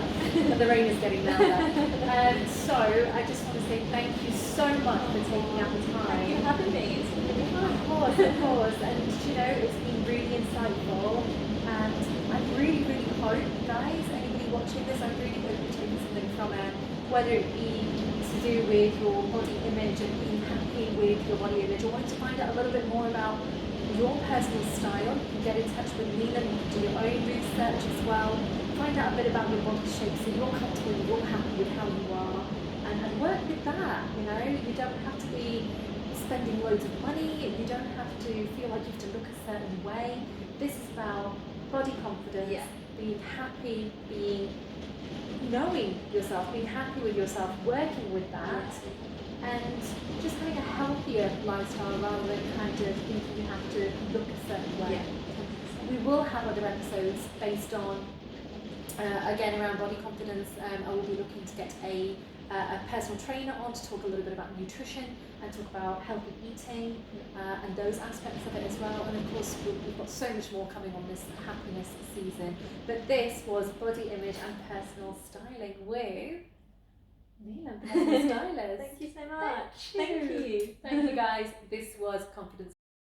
But the rain is getting louder. So I just want to say thank you so much for taking out the time. Thank you for having me. It's been really fun. Of course, and it's been really insightful. And I really, really hope, guys, anybody watching this, I really hope you're taking something from it, whether it be to do with your body image and being happy with your body image, or wanting to find out a little bit more about your personal style. You can get in touch with Neelam, you can do your own research as well, find out a bit about your body shape so you're comfortable, you're happy with how you are, and work with that. You don't have to be spending loads of money, you don't have to feel like you have to look a certain way. This is about body confidence, being happy, knowing yourself, being happy with yourself, working with that, and just having a healthier lifestyle rather than kind of thinking you have to look a certain way. We will have other episodes based on, again, around body confidence. I will be looking to get a personal trainer on to talk a little bit about nutrition and talk about healthy eating and those aspects of it as well. And of course, we've got so much more coming on this happiness season. But this was body image and personal styling with Neelam, personal stylist. Thank you so much. Thank you. Thank you, guys. This was Confidence